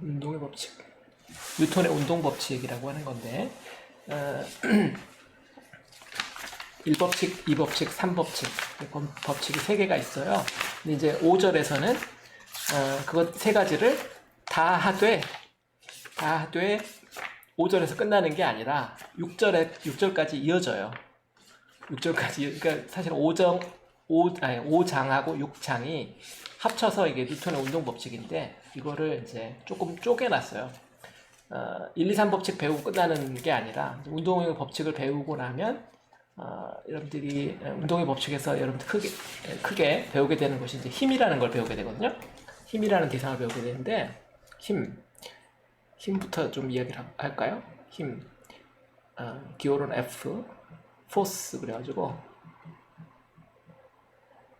운동의 법칙, 뉴턴의 운동 법칙이라고 하는 건데 1법칙, 2법칙, 3법칙 법칙이 3개가 있어요. 근데 이제 5절에서는 그것 3가지를 다 하되 5절에서 끝나는 게 아니라 6절까지 이어져요. 6절까지, 그러니까 사실 5장하고 6장이 합쳐서 이게 뉴턴의 운동 법칙인데, 이거를 이제 조금 쪼개놨어요. 1, 2, 3 법칙 배우고 끝나는 게 아니라, 운동의 법칙을 배우고 나면, 여러분들이 운동의 법칙에서 여러분들 크게 배우게 되는 것이 이제 힘이라는 걸 배우게 되거든요. 힘이라는 대상을 배우게 되는데, 힘부터 좀 이야기를 할까요? 힘, 기호로는 F, 포스 그래가지고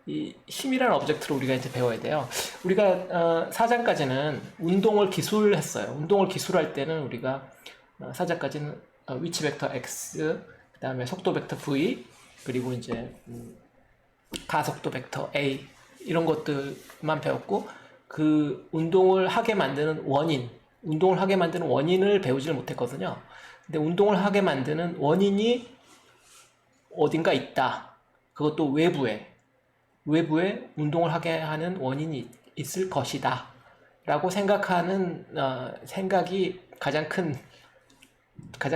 이 힘이라는 오브젝트를 우리가 이제 배워야 돼요. 우리가 4장까지는 운동을 기술했어요. 운동을 기술할 때는 우리가 4장까지는 위치 벡터 x, 그 다음에 속도 벡터 v, 그리고 이제 가속도 벡터 a, 이런 것들만 배웠고, 그 운동을 하게 만드는 원인을 배우지를 못했거든요. 근데 운동을 하게 만드는 원인이 어딘가 있다. 그것도 외부에 운동을 하게 하는 원인이 있을 것이다 라고 생각하는 생각이 가장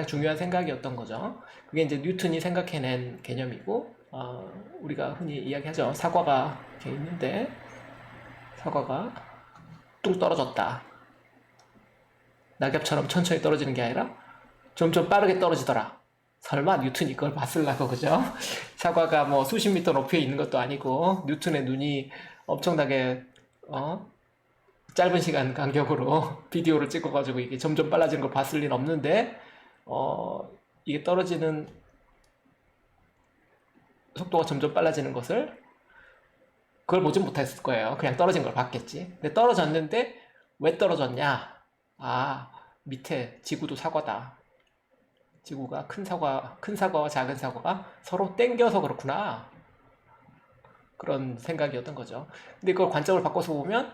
중요한 생각이었던 거죠. 그게 이제 뉴턴이 생각해낸 개념이고, 우리가 흔히 이야기하죠. 사과가 이렇게 있는데 사과가 뚝 떨어졌다. 낙엽처럼 천천히 떨어지는 게 아니라 점점 빠르게 떨어지더라. 설마 뉴턴이 그걸 봤을라고, 그죠? 사과가 뭐 수십 미터 높이에 있는 것도 아니고, 뉴턴의 눈이 엄청나게 짧은 시간 간격으로 비디오를 찍어가지고 이게 점점 빨라지는 걸 봤을 리는 없는데, 이게 떨어지는 속도가 점점 빨라지는 것을 그걸 보진 못했을 거예요. 그냥 떨어진 걸 봤겠지. 근데 떨어졌는데 왜 떨어졌냐? 밑에 지구도 사과다. 지구가 큰 사과와 작은 사과가 서로 땡겨서 그렇구나. 그런 생각이었던 거죠. 근데 그걸 관점을 바꿔서 보면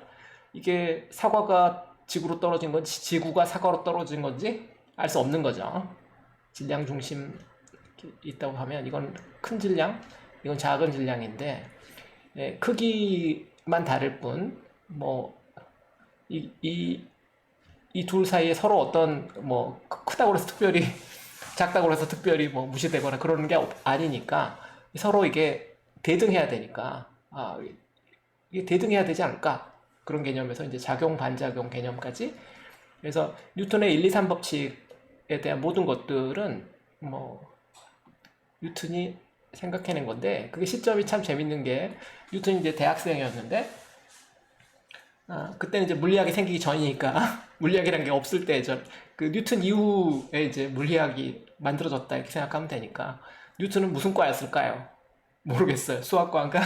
이게 사과가 지구로 떨어진 건지 지구가 사과로 떨어진 건지 알 수 없는 거죠. 질량 중심 있다고 하면 이건 큰 질량, 이건 작은 질량인데, 크기만 다를 뿐, 이 둘 사이에 서로 어떤, 크다고 해서 특별히, 작다고 해서 특별히 무시되거나 그러는 게 아니니까, 서로 이게 대등해야 되니까, 이게 대등해야 되지 않을까? 그런 개념에서 이제 작용, 반작용 개념까지. 그래서 뉴턴의 1, 2, 3 법칙에 대한 모든 것들은, 뉴턴이 생각해낸 건데, 그게 시점이 참 재밌는 게, 뉴턴이 이제 대학생이었는데, 그때는 이제 물리학이 생기기 전이니까, 물리학이란 게 없을 때, 그 뉴턴 이후에 이제 물리학이 만들어졌다, 이렇게 생각하면 되니까, 뉴턴은 무슨 과였을까요? 모르겠어요. 수학과인가?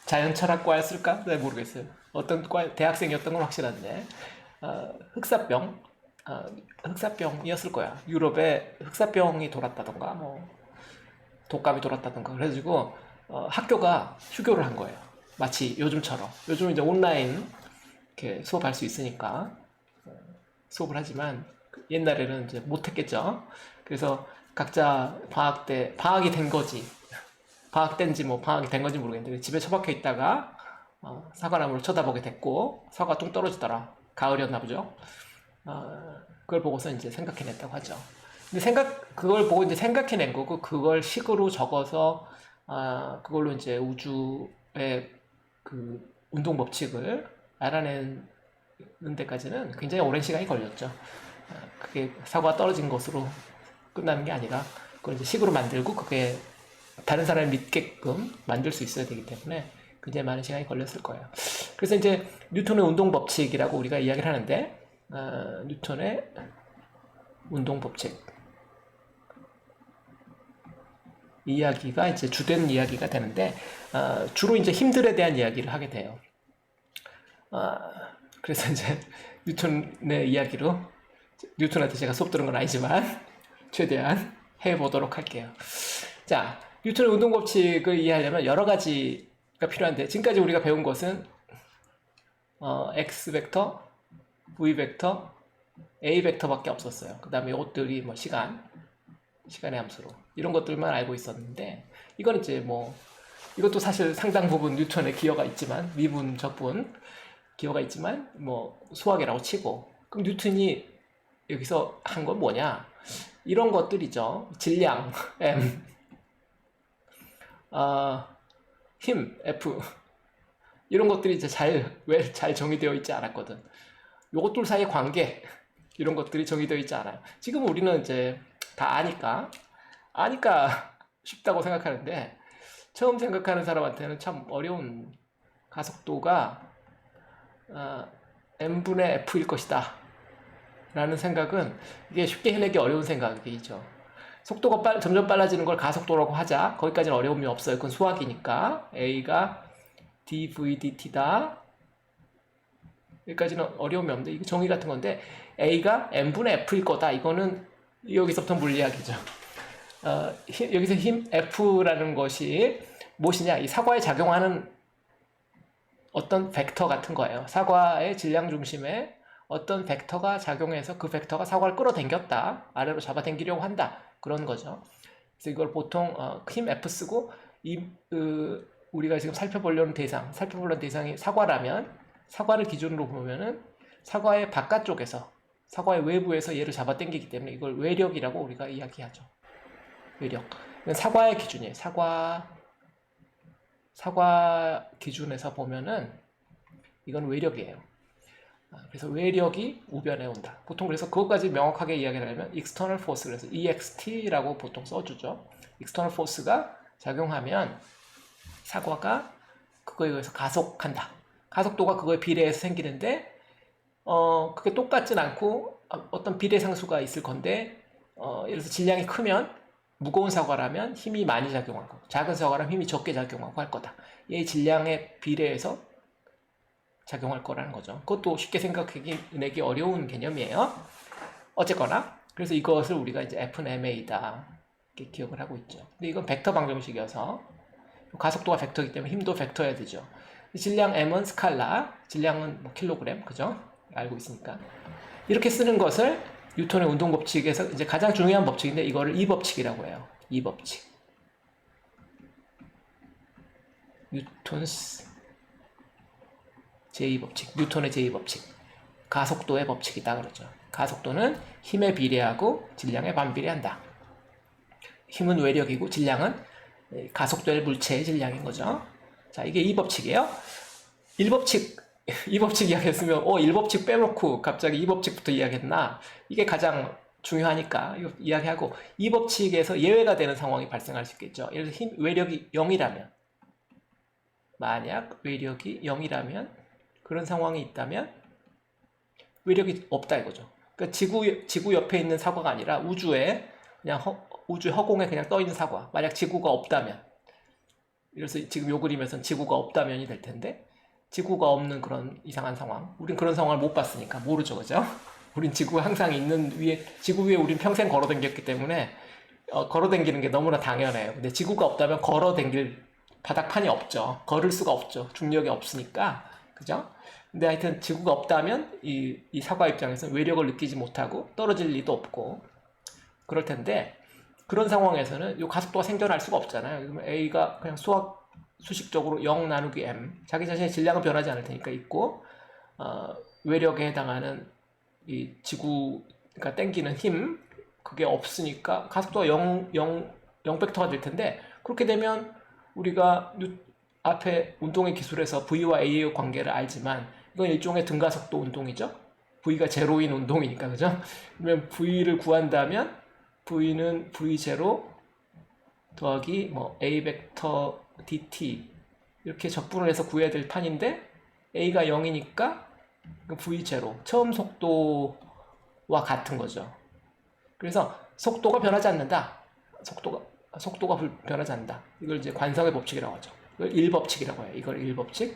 자연철학과였을까? 네, 모르겠어요. 어떤 과, 대학생이었던 건 확실한데, 흑사병이었을 거야. 유럽에 흑사병이 돌았다던가, 독감이 돌았다던가. 그래가지고, 학교가 휴교를 한 거예요. 마치 요즘처럼. 요즘 이제 온라인 이렇게 수업할 수 있으니까 수업을 하지만 옛날에는 이제 못했겠죠. 그래서 각자 방학이 된 거지. 방학이 된 건지 모르겠는데 집에 처박혀 있다가 사과나무를 쳐다보게 됐고 사과 뚱 떨어지더라. 가을이었나 보죠. 그걸 보고서 이제 생각해냈다고 하죠. 근데 그걸 보고 이제 생각해낸 거고 그걸 식으로 적어서 그걸로 이제 우주의 그 운동 법칙을 알아내는 데까지는 굉장히 오랜 시간이 걸렸죠. 그게 사고가 떨어진 것으로 끝나는 게 아니라 그걸 이제 식으로 만들고 그게 다른 사람이 믿게끔 만들 수 있어야 되기 때문에 굉장히 많은 시간이 걸렸을 거예요. 그래서 이제 뉴턴의 운동 법칙이라고 우리가 이야기를 하는데, 뉴턴의 운동 법칙 이야기가 이제 주된 이야기가 되는데, 주로 이제 힘들에 대한 이야기를 하게 돼요. 그래서 이제 뉴턴의 이야기로, 뉴턴한테 제가 수업 들은 건 아니지만 최대한 해보도록 할게요. 자, 뉴턴의 운동 법칙을 이해하려면 여러 가지가 필요한데, 지금까지 우리가 배운 것은 x 벡터, v 벡터, a 벡터밖에 없었어요. 그 다음에 이것들이 뭐 시간의 함수로 이런 것들만 알고 있었는데, 이건 이제 뭐 이것도 사실 상당 부분 뉴턴의 기여가 있지만, 미분 적분 기여가 있지만 뭐 수학이라고 치고, 그럼 뉴턴이 여기서 한 건 뭐냐, 이런 것들이죠. 질량 m, 힘 F, 이런 것들이 이제 왜 잘 정의되어 있지 않았거든. 요것들 사이의 관계, 이런 것들이 정의되어 있지 않아요. 지금 우리는 이제 다 아니까 쉽다고 생각하는데, 처음 생각하는 사람한테는 참 어려운, 가속도가 m분의 f일 것이다 라는 생각은, 이게 쉽게 해내기 어려운 생각이죠. 속도가 점점 빨라지는 걸 가속도라고 하자. 거기까지는 어려움이 없어요. 그건 수학이니까. a가 dv dt다. 여기까지는 어려움이 없는데, 이게 정의 같은 건데, a가 m분의 f일 거다. 이거는 여기서부터 물리학이죠. 여기서 힘 F라는 것이 무엇이냐? 이 사과에 작용하는 어떤 벡터 같은 거예요. 사과의 질량 중심에 어떤 벡터가 작용해서 그 벡터가 사과를 끌어당겼다, 아래로 잡아당기려고 한다, 그런 거죠. 그래서 이걸 보통 힘 F 쓰고, 우리가 지금 살펴보려는 대상이 사과라면, 사과를 기준으로 보면은 사과의 바깥쪽에서, 사과의 외부에서 얘를 잡아당기기 때문에 이걸 외력이라고 우리가 이야기하죠. 외력. 이건 사과의 기준이에요. 사과 기준에서 보면은 이건 외력이에요. 그래서 외력이 우변에 온다. 보통 그래서 그것까지 명확하게 이야기를 하면 external force, 그래서 EXT라고 보통 써주죠. external force가 작용하면 사과가 그거에 의해서 가속한다. 가속도가 그거에 비례해서 생기는데, 그게 똑같진 않고 어떤 비례 상수가 있을 건데, 예를 들어서 질량이 크면, 무거운 사과라면 힘이 많이 작용하고, 작은 사과라면 힘이 적게 작용하고 할 거다. 얘 질량에 비례해서 작용할 거라는 거죠. 그것도 쉽게 생각해내기 어려운 개념이에요. 어쨌거나, 그래서 이것을 우리가 이제 F는 ma다 이렇게 기억을 하고 있죠. 근데 이건 벡터 방정식이어서, 가속도가 벡터이기 때문에 힘도 벡터여야 되죠. 질량 m은 스칼라, 질량은 뭐 킬로그램, 그죠? 알고 있으니까. 이렇게 쓰는 것을 뉴턴의 운동 법칙에서 이제 가장 중요한 법칙인데, 이거를 이 법칙이라고 해요. 이 법칙. 뉴턴의 제2법칙. 가속도의 법칙이다 그러죠. 가속도는 힘에 비례하고 질량에 반비례한다. 힘은 외력이고 질량은 가속될 물체의 질량인 거죠. 자, 이게 이 법칙이에요. 1법칙, 이 법칙 이야기했으면 1법칙 빼놓고 갑자기 이 법칙부터 이야기했나? 이게 가장 중요하니까 이거 이야기하고, 이 법칙에서 예외가 되는 상황이 발생할 수 있겠죠. 예를 들어서 외력이 0이라면, 만약 외력이 0이라면, 그런 상황이 있다면 외력이 없다 이거죠. 그러니까 지구 옆에 있는 사과가 아니라 우주의 허공에 그냥 떠 있는 사과. 만약 지구가 없다면, 그래서 지금 요 그림에서는 지구가 없다면이 될 텐데, 지구가 없는 그런 이상한 상황. 우린 그런 상황을 못 봤으니까 모르죠, 그죠? 우린 지구가 항상 있는 지구 위에 우린 평생 걸어댕겼기 때문에 걸어댕기는 게 너무나 당연해요. 근데 지구가 없다면 걸어댕길 바닥판이 없죠. 걸을 수가 없죠. 중력이 없으니까, 그죠? 근데 하여튼 지구가 없다면 이 사과 입장에서는 외력을 느끼지 못하고 떨어질 리도 없고 그럴 텐데, 그런 상황에서는 이 가속도가 생겨날 수가 없잖아요. 그러면 A가 그냥 수식적으로 0 나누기 M, 자기 자신의 질량은 변하지 않을 테니까 있고, 외력에 해당하는 이 지구가 땡기는 힘, 그게 없으니까 가속도가 0 벡터가 될 텐데, 그렇게 되면 우리가 앞에 운동의 기술에서 V와 A의 관계를 알지만, 이건 일종의 등가속도 운동이죠. V가 제로인 운동이니까, 그죠? 그러면 V를 구한다면 V는 V0 더하기 뭐 A 벡터 dt 이렇게 적분을 해서 구해야 될 판인데, A가 0이니까 V0, 처음 속도와 같은 거죠. 그래서 속도가 변하지 않는다. 속도가 변하지 않는다. 이걸 이제 관성의 법칙이라고 하죠. 이걸 1법칙이라고 해요. 이걸 1법칙.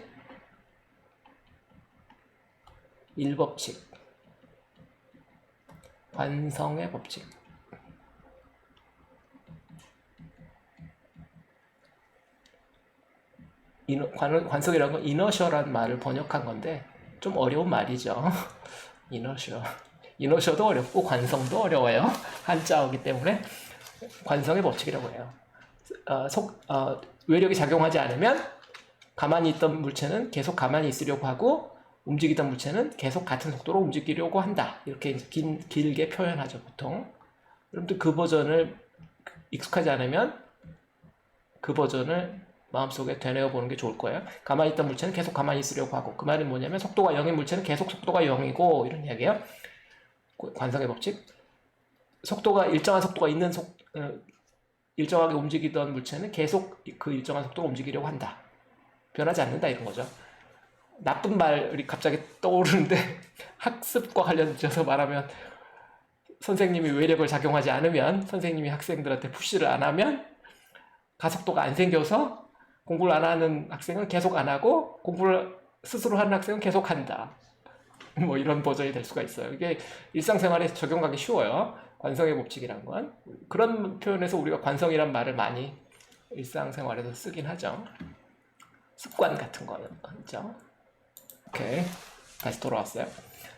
관성의 법칙. 관성이라는 건 이너셜한 말을 번역한 건데 좀 어려운 말이죠. 이너셔. 이너셔도 어렵고 관성도 어려워요. 한자어기 때문에 관성의 법칙이라고 해요. 외력이 작용하지 않으면 가만히 있던 물체는 계속 가만히 있으려고 하고 움직이던 물체는 계속 같은 속도로 움직이려고 한다. 이렇게 이제 길게 표현하죠, 보통. 여러분들 그 버전을 익숙하지 않으면 그 버전을 마음속에 되뇌어 보는 게 좋을 거예요. 가만히 있던 물체는 계속 가만히 있으려고 하고, 그 말은 뭐냐면 속도가 0인 물체는 계속 속도가 0이고 이런 이야기예요. 관성의 법칙. 일정한 속도가 있는 일정하게 움직이던 물체는 계속 그 일정한 속도로 움직이려고 한다. 변하지 않는다 이런 거죠. 나쁜 말이 갑자기 떠오르는데 학습과 관련돼서 말하면 선생님이 외력을 작용하지 않으면, 선생님이 학생들한테 푸시를 안 하면 가속도가 안 생겨서 공부를 안 하는 학생은 계속 안 하고 공부를 스스로 하는 학생은 계속 한다. 뭐 이런 버전이 될 수가 있어요. 이게 일상생활에 적용하기 쉬워요. 관성의 법칙이란 건. 그런 표현에서 우리가 관성이란 말을 많이 일상생활에서 쓰긴 하죠. 습관 같은 거죠. 오케이. 다시 돌아왔어요.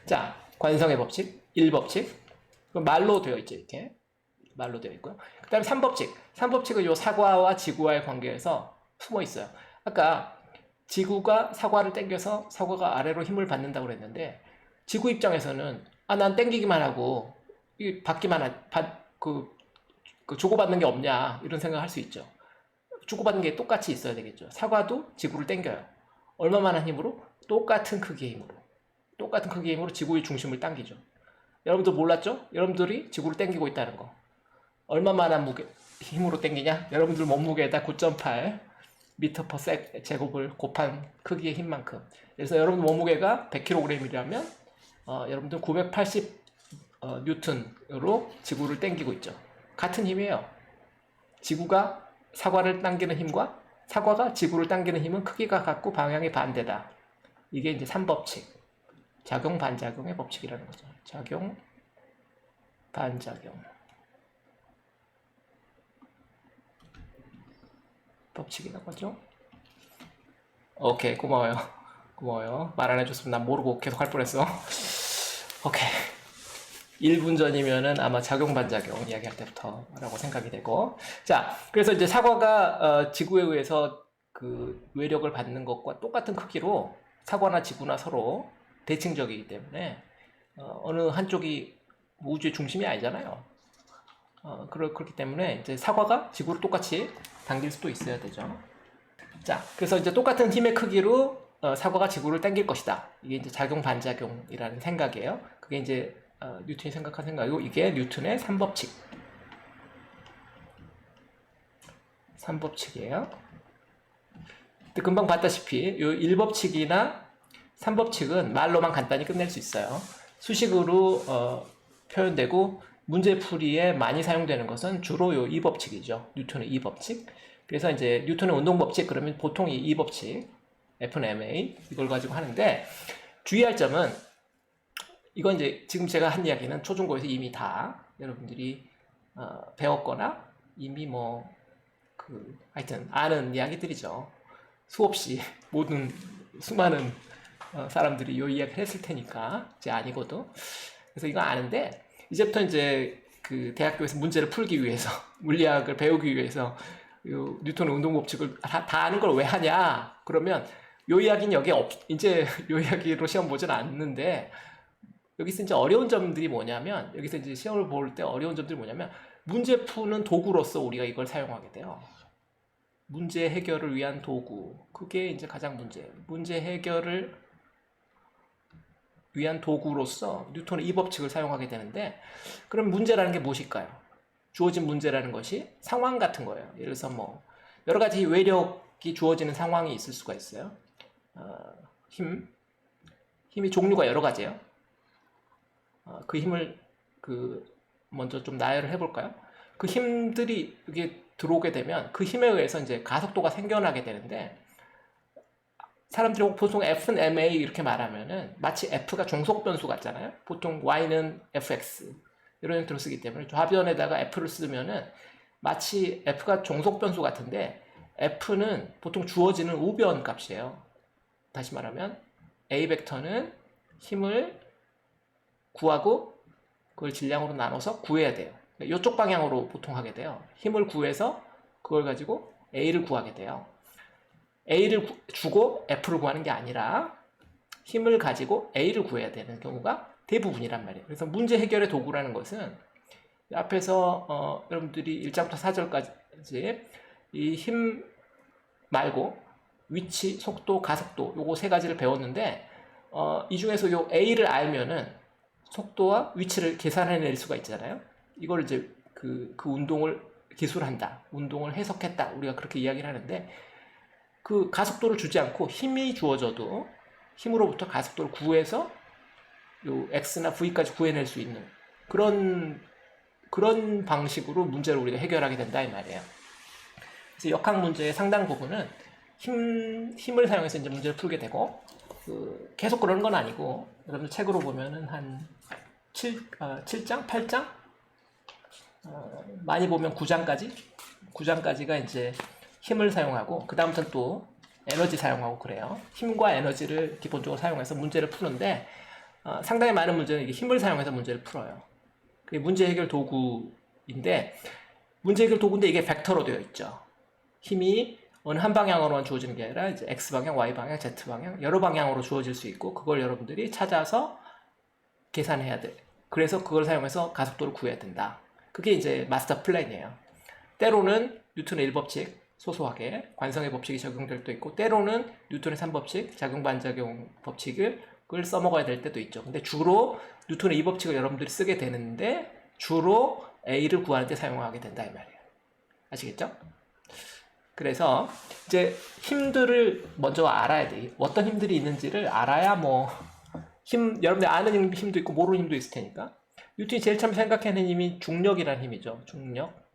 자, 관성의 법칙, 1법칙. 말로 되어 있죠, 이렇게. 말로 되어 있고요. 그 다음에 3법칙. 3법칙은 요 사과와 지구와의 관계에서 숨어 있어요. 아까 지구가 사과를 당겨서 사과가 아래로 힘을 받는다고 그랬는데, 지구 입장에서는 난 당기기만 하고 받기만 주고받는 게 없냐 이런 생각을 할 수 있죠. 주고받는 게 똑같이 있어야 되겠죠. 사과도 지구를 당겨요. 얼마만한 힘으로? 똑같은 크기의 힘으로. 똑같은 크기의 힘으로 지구의 중심을 당기죠. 여러분들 몰랐죠? 여러분들이 지구를 당기고 있다는 거. 얼마만한 힘으로 당기냐? 여러분들 몸무게에다 9.8 미터 퍼 제곱을 곱한 크기의 힘만큼. 그래서 여러분 몸무게가 100kg이라면 여러분들 980 뉴턴으로 지구를 당기고 있죠. 같은 힘이에요. 지구가 사과를 당기는 힘과 사과가 지구를 당기는 힘은 크기가 같고 방향이 반대다. 이게 이제 3법칙. 작용 반작용의 법칙이라는 거죠. 작용 반작용 법칙이라고 하죠. 오케이, 고마워요. 말 안 해줬으면 난 모르고 계속 할 뻔했어. 오케이. 1분 전이면은 아마 작용 반작용 이야기할 때부터라고 생각이 되고. 자, 그래서 이제 사과가 지구에 의해서 그 외력을 받는 것과 똑같은 크기로 사과나 지구나 서로 대칭적이기 때문에 어느 한쪽이 우주의 중심이 아니잖아요. 그렇기 때문에 이제 사과가 지구를 똑같이 당길 수도 있어야 되죠. 자, 그래서 이제 똑같은 힘의 크기로 사과가 지구를 당길 것이다. 이게 이제 작용 반작용이라는 생각이에요. 그게 이제 뉴턴이 생각한 생각이고, 이게 뉴턴의 3법칙. 3법칙이에요. 금방 봤다시피 이 1법칙이나 3법칙은 말로만 간단히 끝낼 수 있어요. 수식으로 표현되고 문제풀이에 많이 사용되는 것은 주로 이 2법칙이죠. 뉴턴의 2법칙. 그래서 이제 뉴턴의 운동법칙 그러면 보통 이 2법칙 F는 ma 이걸 가지고 하는데, 주의할 점은 이건 이제 지금 제가 한 이야기는 초중고에서 이미 다 여러분들이 배웠거나 이미 하여튼 아는 이야기들이죠. 수없이 수많은 사람들이 이 이야기를 했을 테니까 이제 아니고도. 그래서 이거 아는데 이제부터 이제 그 대학교에서 문제를 풀기 위해서 물리학을 배우기 위해서 요 뉴턴의 운동법칙을 다 아는 걸 왜 하냐 그러면 요 이야기는 이제 요 이야기로 시험 보진 않는데, 여기서 이제 어려운 점들이 뭐냐면, 여기서 이제 시험을 볼 때 어려운 점들이 뭐냐면, 문제 푸는 도구로서 우리가 이걸 사용하게 돼요. 문제 해결을 위한 도구. 그게 이제 가장 문제 해결을 위한 도구로서 뉴턴의 이 법칙을 사용하게 되는데, 그럼 문제라는 게 무엇일까요? 주어진 문제라는 것이 상황 같은 거예요. 예를 들어서 여러 가지 외력이 주어지는 상황이 있을 수가 있어요. 힘이 종류가 여러 가지예요. 그 힘을 먼저 좀 나열을 해볼까요? 그 힘들이 이게 들어오게 되면 그 힘에 의해서 이제 가속도가 생겨나게 되는데, 사람들이 보통 F는 ma 이렇게 말하면은 마치 F가 종속 변수 같잖아요. 보통 Y는 fx 이런 형태로 쓰기 때문에 좌변에다가 F를 쓰면은 마치 F가 종속 변수 같은데, F는 보통 주어지는 우변 값이에요. 다시 말하면 A 벡터는 힘을 구하고 그걸 질량으로 나눠서 구해야 돼요. 이쪽 방향으로 보통 하게 돼요. 힘을 구해서 그걸 가지고 A를 구하게 돼요. A를 주고 F를 구하는 게 아니라 힘을 가지고 A를 구해야 되는 경우가 대부분이란 말이에요. 그래서 문제 해결의 도구라는 것은 앞에서 여러분들이 1장부터 4절까지 이 힘 말고 위치, 속도, 가속도 요거 세 가지를 배웠는데 이 중에서 요 A를 알면은 속도와 위치를 계산해낼 수가 있잖아요. 이걸 이제 그 운동을 기술한다, 운동을 해석했다, 우리가 그렇게 이야기를 하는데 그 가속도를 주지 않고 힘이 주어져도 힘으로부터 가속도를 구해서 요 x나 v까지 구해낼 수 있는 그런 방식으로 문제를 우리가 해결하게 된다 이 말이에요. 그래서 역학 문제의 상당 부분은 힘을 사용해서 이제 문제를 풀게 되고 계속 그런 건 아니고 여러분들 책으로 보면은 한 7장, 8장 많이 보면 9장까지가 이제 힘을 사용하고 그 다음부터는 또 에너지 사용하고 그래요. 힘과 에너지를 기본적으로 사용해서 문제를 푸는데 상당히 많은 문제는 이게 힘을 사용해서 문제를 풀어요. 그게 문제 해결 도구인데 문제 해결 도구인데 이게 벡터로 되어 있죠. 힘이 어느 한 방향으로만 주어지는 게 아니라 이제 X방향, Y방향, Z방향 여러 방향으로 주어질 수 있고 그걸 여러분들이 찾아서 계산해야 돼. 그래서 그걸 사용해서 가속도를 구해야 된다. 그게 이제 마스터 플랜이에요. 때로는 뉴턴의 1법칙 소소하게 관성의 법칙이 적용될 때도 있고 때로는 뉴턴의 3법칙 작용-반작용 법칙을 써먹어야 될 때도 있죠. 근데 주로 뉴턴의 2법칙을 여러분들이 쓰게 되는데 주로 A를 구하는 데 사용하게 된다 이 말이에요. 아시겠죠? 그래서 이제 힘들을 먼저 알아야 돼. 어떤 힘들이 있는지를 알아야 여러분들 아는 힘도 있고 모르는 힘도 있을 테니까. 뉴턴이 제일 처음 생각하는 힘이 중력이라는 힘이죠. 중력.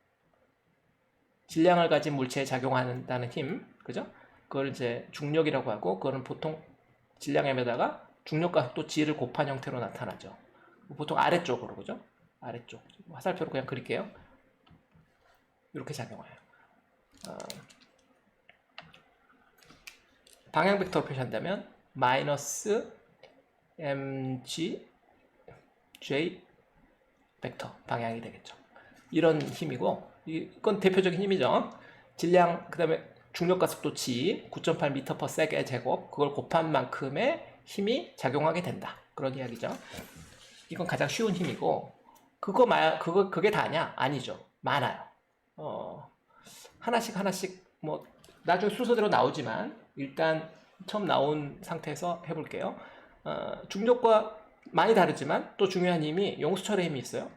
질량을 가진 물체에 작용한다는 힘, 그죠? 그걸 이제 중력이라고 하고, 그거는 보통 질량에다가 중력과 속도 g를 곱한 형태로 나타나죠. 보통 아래쪽으로, 그죠? 아래쪽. 화살표로 그냥 그릴게요. 이렇게 작용해요. 방향 벡터로 표시한다면 마이너스 mg j 벡터 방향이 되겠죠. 이런 힘이고 이건 대표적인 힘이죠. 질량 그 다음에 중력과 속도 g 9.8m/s의 제곱 그걸 곱한 만큼의 힘이 작용하게 된다. 그런 이야기죠. 이건 가장 쉬운 힘이고 그게 다냐? 아니죠. 많아요. 하나씩 나중에 순서대로 나오지만 일단 처음 나온 상태에서 해볼게요. 중력과 많이 다르지만 또 중요한 힘이 용수철의 힘이 있어요.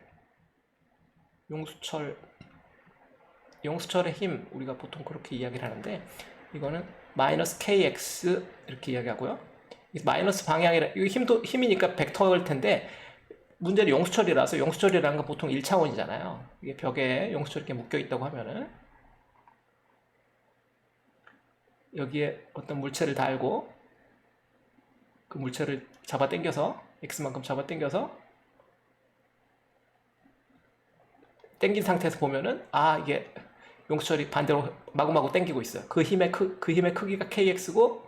용수철의 힘 우리가 보통 그렇게 이야기를 하는데 이거는 마이너스 kx 이렇게 이야기하고요. 마이너스 방향이라 이거 힘이니까 벡터일 텐데 문제는 용수철이라는 건 보통 1차원이잖아요. 이게 벽에 용수철이 이렇게 묶여 있다고 하면은 여기에 어떤 물체를 달고 그 물체를 잡아당겨서 x만큼 잡아당겨서 당긴 상태에서 보면은 이게 용수철이 반대로 마구마구 당기고 있어요. 그 힘의 크기가 kx고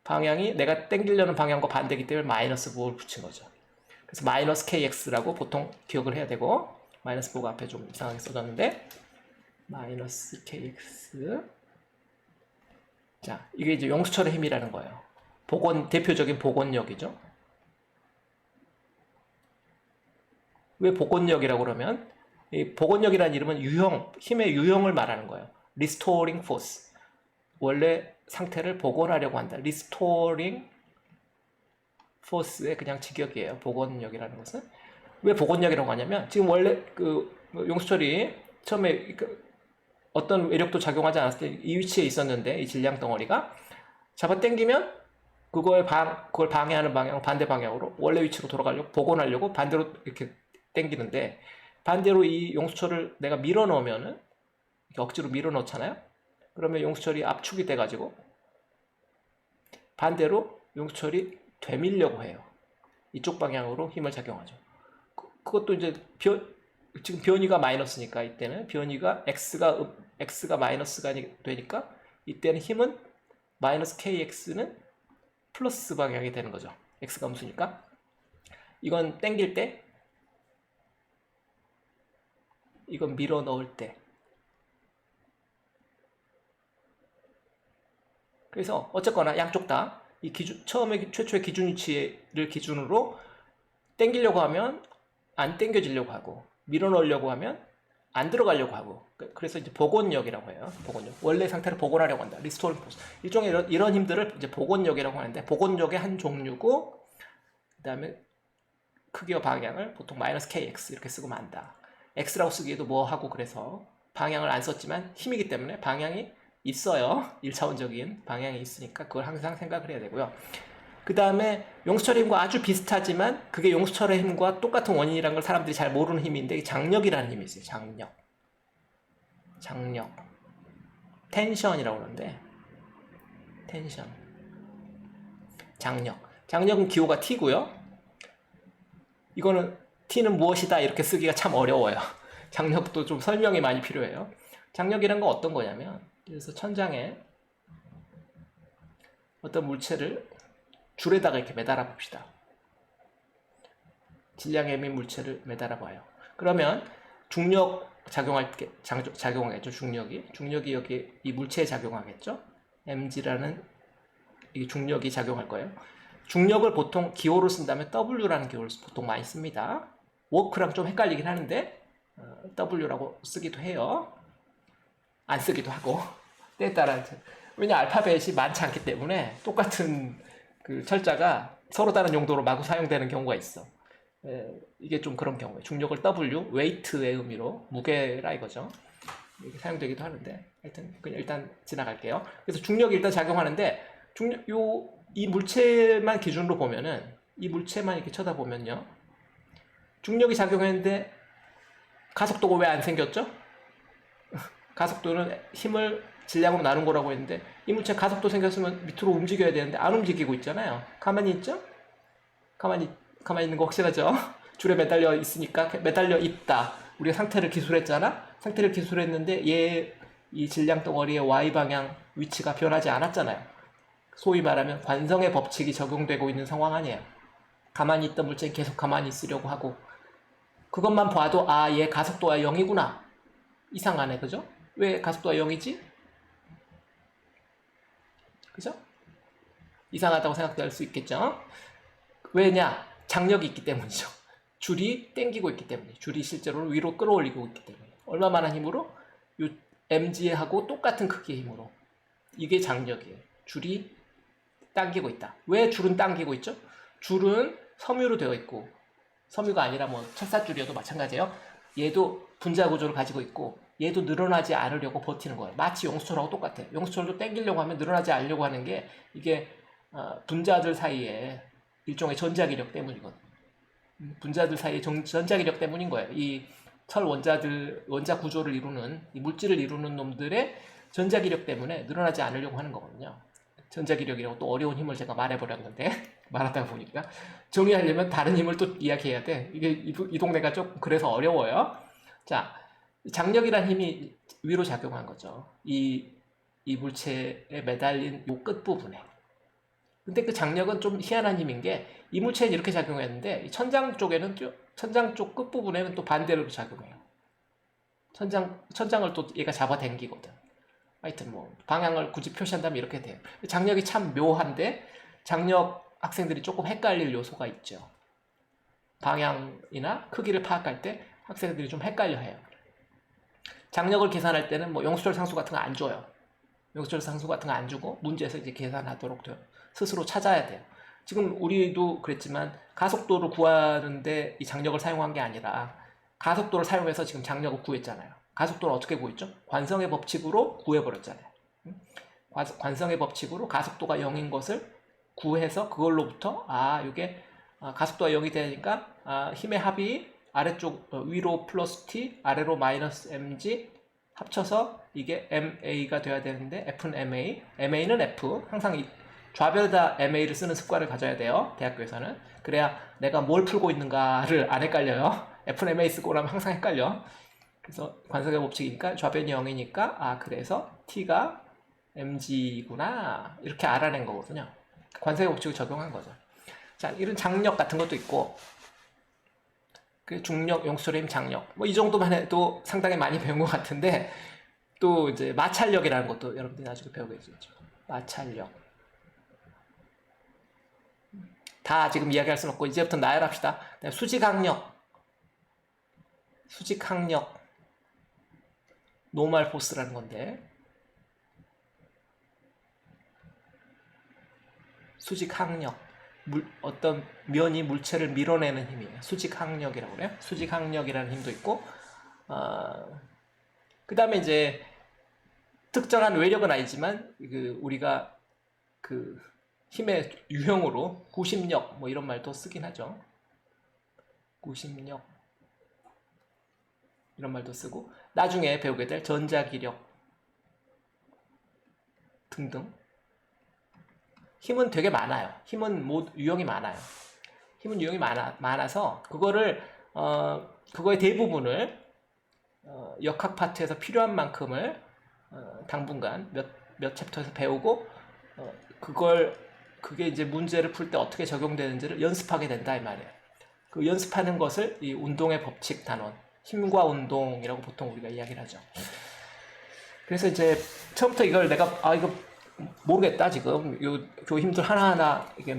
방향이 내가 당기려는 방향과 반대이기 때문에 마이너스 부호를 붙인 거죠. 그래서 마이너스 kx라고 보통 기억을 해야 되고 마이너스 부호가 앞에 좀 이상하게 써졌는데 마이너스 kx 자 이게 이제 용수철의 힘이라는 거예요. 대표적인 복원력이죠. 왜 복원력이라고 그러면 이 복원력이라는 이름은 힘의 유형을 말하는 거예요. Restoring force. 원래 상태를 복원하려고 한다. Restoring force의 그냥 직역이에요. 복원력이라는 것은. 왜 복원력이라고 하냐면 지금 원래 그 용수철이 처음에 어떤 외력도 작용하지 않았을 때 이 위치에 있었는데 이 질량 덩어리가 잡아당기면 그걸 방해하는 방향 반대 방향으로 원래 위치로 돌아가려고 복원하려고 반대로 이렇게 당기는데 반대로 이 용수철을 내가 밀어 넣으면은 억지로 밀어 넣잖아요. 그러면 용수철이 압축이 돼 가지고 반대로 용수철이 되밀려고 해요. 이쪽 방향으로 힘을 작용하죠. 그것도 이제 지금 변이가 마이너스니까 이때는 변이가 x가 마이너스가 되니까 이때는 힘은 마이너스 kx는 플러스 방향이 되는 거죠. x가 음수니까 이건 당길 때, 이건 밀어 넣을 때. 그래서 어쨌거나 양쪽 다 이 기준, 처음에 최초의 기준 위치를 기준으로 당기려고 하면 안 당겨지려고 하고, 밀어 넣으려고 하면 안 들어가려고 하고. 그래서 이제 복원력이라고 해요. 복원력. 원래 상태를 복원하려고 한다. 리스토어 포스. 일종의 이런 힘들을 이제 복원력이라고 하는데, 복원력의 한 종류고, 그 다음에 크기와 방향을 보통 마이너스 kx 이렇게 쓰고 만다. x라고 쓰기에도 뭐 하고, 그래서 방향을 안 썼지만 힘이기 때문에 방향이 있어요. 1차원적인 방향이 있으니까 그걸 항상 생각을 해야 되고요. 그 다음에 용수철의 힘과 아주 비슷하지만 그게 용수철의 힘과 똑같은 원인이라는 걸 사람들이 잘 모르는 힘인데, 장력이라는 힘이 있어요. 장력. 텐션이라고 그러는데, 텐션. 장력은 기호가 T고요. 이거는 T는 무엇이다 이렇게 쓰기가 참 어려워요. 장력도 좀 설명이 많이 필요해요. 장력이란 건 어떤 거냐면, 그래서 천장에 어떤 물체를 줄에다가 이렇게 매달아 봅시다. 질량의 민 물체를 매달아 봐요. 그러면 중력 작용하겠죠. 중력이 여기 이 물체에 작용하겠죠. mg라는 이 중력이 작용할 거예요. 중력을 보통 기호로 쓴다면 W라는 기호를 보통 많이 씁니다. 워크랑 좀 헷갈리긴 하는데 W라고 쓰기도 해요. 안 쓰기도 하고. 때에 따라. 왜냐, 알파벳이 많지 않기 때문에 똑같은 그 철자가 서로 다른 용도로 마구 사용되는 경우가 있어. 이게 좀 그런 경우에 중력을 W, 웨이트의 의미로, 무게라 이거죠. 이렇게 사용되기도 하는데, 하여튼 그냥 일단 지나갈게요. 그래서 중력이 일단 작용하는데, 이 물체만 기준으로 보면은, 이 물체만 이렇게 쳐다보면요, 중력이 작용했는데 가속도가 왜 안 생겼죠? 가속도는 힘을 질량으로 나눈 거라고 했는데, 이 물체 가속도 생겼으면 밑으로 움직여야 되는데 안 움직이고 있잖아요. 가만히 있죠? 가만히 있는 거 확실하죠? 줄에 매달려 있으니까, 매달려 있다. 우리가 상태를 기술했잖아? 상태를 기술했는데 이 질량 덩어리의 y-방향 위치가 변하지 않았잖아요. 소위 말하면 관성의 법칙이 적용되고 있는 상황 아니에요. 가만히 있던 물체는 계속 가만히 있으려고 하고, 그것만 봐도 얘 가속도가 0이구나. 이상하네, 그죠? 왜 가속도가 0이지? 그죠? 이상하다고 생각될 수 있겠죠? 왜냐? 장력이 있기 때문이죠. 줄이 당기고 있기 때문에. 줄이 실제로 위로 끌어올리고 있기 때문에. 얼마만한 힘으로? 요 mg하고 똑같은 크기의 힘으로. 이게 장력이에요. 줄이 당기고 있다. 왜 줄은 당기고 있죠? 줄은 섬유로 되어 있고, 섬유가 아니라 뭐 철사줄이어도 마찬가지예요. 얘도 분자 구조를 가지고 있고, 얘도 늘어나지 않으려고 버티는 거예요. 마치 용수철하고 똑같아요. 용수철도 당기려고 하면 늘어나지 않으려고 하는 게, 이게 분자들 사이에 일종의 전자기력 때문이거든요. 분자들 사이의 전자기력 때문인 거예요. 이 철 원자 구조를 이루는, 이 물질을 이루는 놈들의 전자기력 때문에 늘어나지 않으려고 하는 거거든요. 전자기력이라고 또 어려운 힘을 제가 말해버렸는데, 말하다 보니까 정의하려면 다른 힘을 또 이야기해야 돼. 이게 이 동네가 좀 그래서 어려워요. 자, 장력이란 힘이 위로 작용한 거죠. 이 물체에 매달린 요 끝부분에. 근데 그 장력은 좀 희한한 힘인 게, 이 물체는 이렇게 작용했는데 천장 쪽 끝부분에는 또 반대로 작용해요. 천장을 또 얘가 잡아당기거든. 하여튼 뭐 방향을 굳이 표시한다면 이렇게 돼요. 장력이 참 묘한데, 장력 학생들이 조금 헷갈릴 요소가 있죠. 방향이나 크기를 파악할 때 학생들이 좀 헷갈려 해요. 장력을 계산할 때는 뭐 용수철 상수 같은 거 안 줘요. 용수철 상수 같은 거 안 주고 문제에서 이제 계산하도록 돼요. 스스로 찾아야 돼요. 지금 우리도 그랬지만 가속도를 구하는데 이 장력을 사용한 게 아니라 가속도를 사용해서 지금 장력을 구했잖아요. 가속도를 어떻게 구했죠? 관성의 법칙으로 구해버렸잖아요. 관성의 법칙으로 가속도가 0인 것을 구해서 그걸로부터 이게 가속도가 0이 되니까 힘의 합이 아래쪽 위로 플러스 t, 아래로 마이너스 mg 합쳐서 이게 ma가 돼야 되는데, f는 ma는 f, 항상 좌변에다 ma를 쓰는 습관을 가져야 돼요. 대학교에서는. 그래야 내가 뭘 풀고 있는가를 안 헷갈려요. f는 ma 쓰고 나면 항상 헷갈려. 그래서 관성의 법칙이니까 좌변이 0이니까 그래서 t가 mg구나 이렇게 알아낸 거거든요. 관성의 법칙을 적용한 거죠. 자, 이런 장력 같은 것도 있고, 그 중력, 용수철의 힘, 장력. 뭐 이 정도만 해도 상당히 많이 배운 것 같은데 또 이제 마찰력이라는 것도 여러분들이 나중에 배우게 되죠. 마찰력. 다 지금 이야기할 수는 없고 이제부터 나열합시다. 수직항력, 수직항력, 노멀 포스라는 건데 수직항력, 어떤 면이 물체를 밀어내는 힘이에요. 수직항력이라고 그래요. 수직항력이라는 힘도 있고 그 다음에 이제 특정한 외력은 아니지만 우리가 그 힘의 유형으로 구심력 뭐 이런 말도 쓰긴 하죠. 구심력 이런 말도 쓰고 나중에 배우게 될 전자기력 등등. 힘은 되게 많아요. 힘은 유형이 많아요. 힘은 유형이 많아서 그거를 그거의 대부분을 역학 파트에서 필요한 만큼을 당분간 몇 챕터에서 배우고 그게 이제 문제를 풀 때 어떻게 적용되는지를 연습하게 된다 이 말이에요. 그 연습하는 것을 이 운동의 법칙 단원, 힘과 운동이라고 보통 우리가 이야기를 하죠. 그래서 이제 처음부터 이걸 내가 이거 모르겠다 지금 요 힘들 하나하나 이게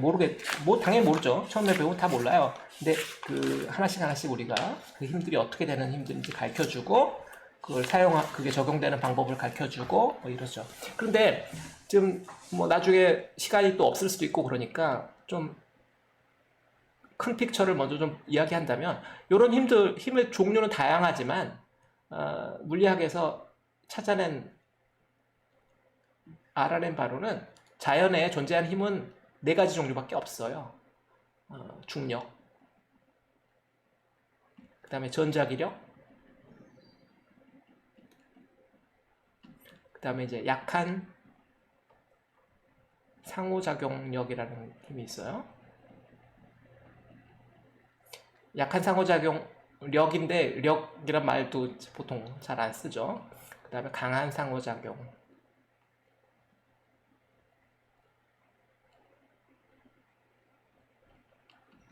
당연히 모르죠. 처음에 배우면 다 몰라요. 근데 그 하나씩 우리가 그 힘들이 어떻게 되는 힘들인지 가르쳐주고 그게 적용되는 방법을 가르쳐주고 뭐 이러죠. 그런데 지금 뭐 나중에 시간이 또 없을 수도 있고 그러니까 좀 큰 픽처를 먼저 좀 이야기한다면 이런 힘의 종류는 다양하지만 물리학에서 알아낸 바로는 자연에 존재하는 힘은 4가지 종류밖에 없어요. 중력, 그 다음에 전자기력, 그 다음에 이제 약한 상호작용력이라는 힘이 있어요. 약한 상호작용력인데 력이란 말도 보통 잘 안 쓰죠. 그 다음에 강한 상호작용.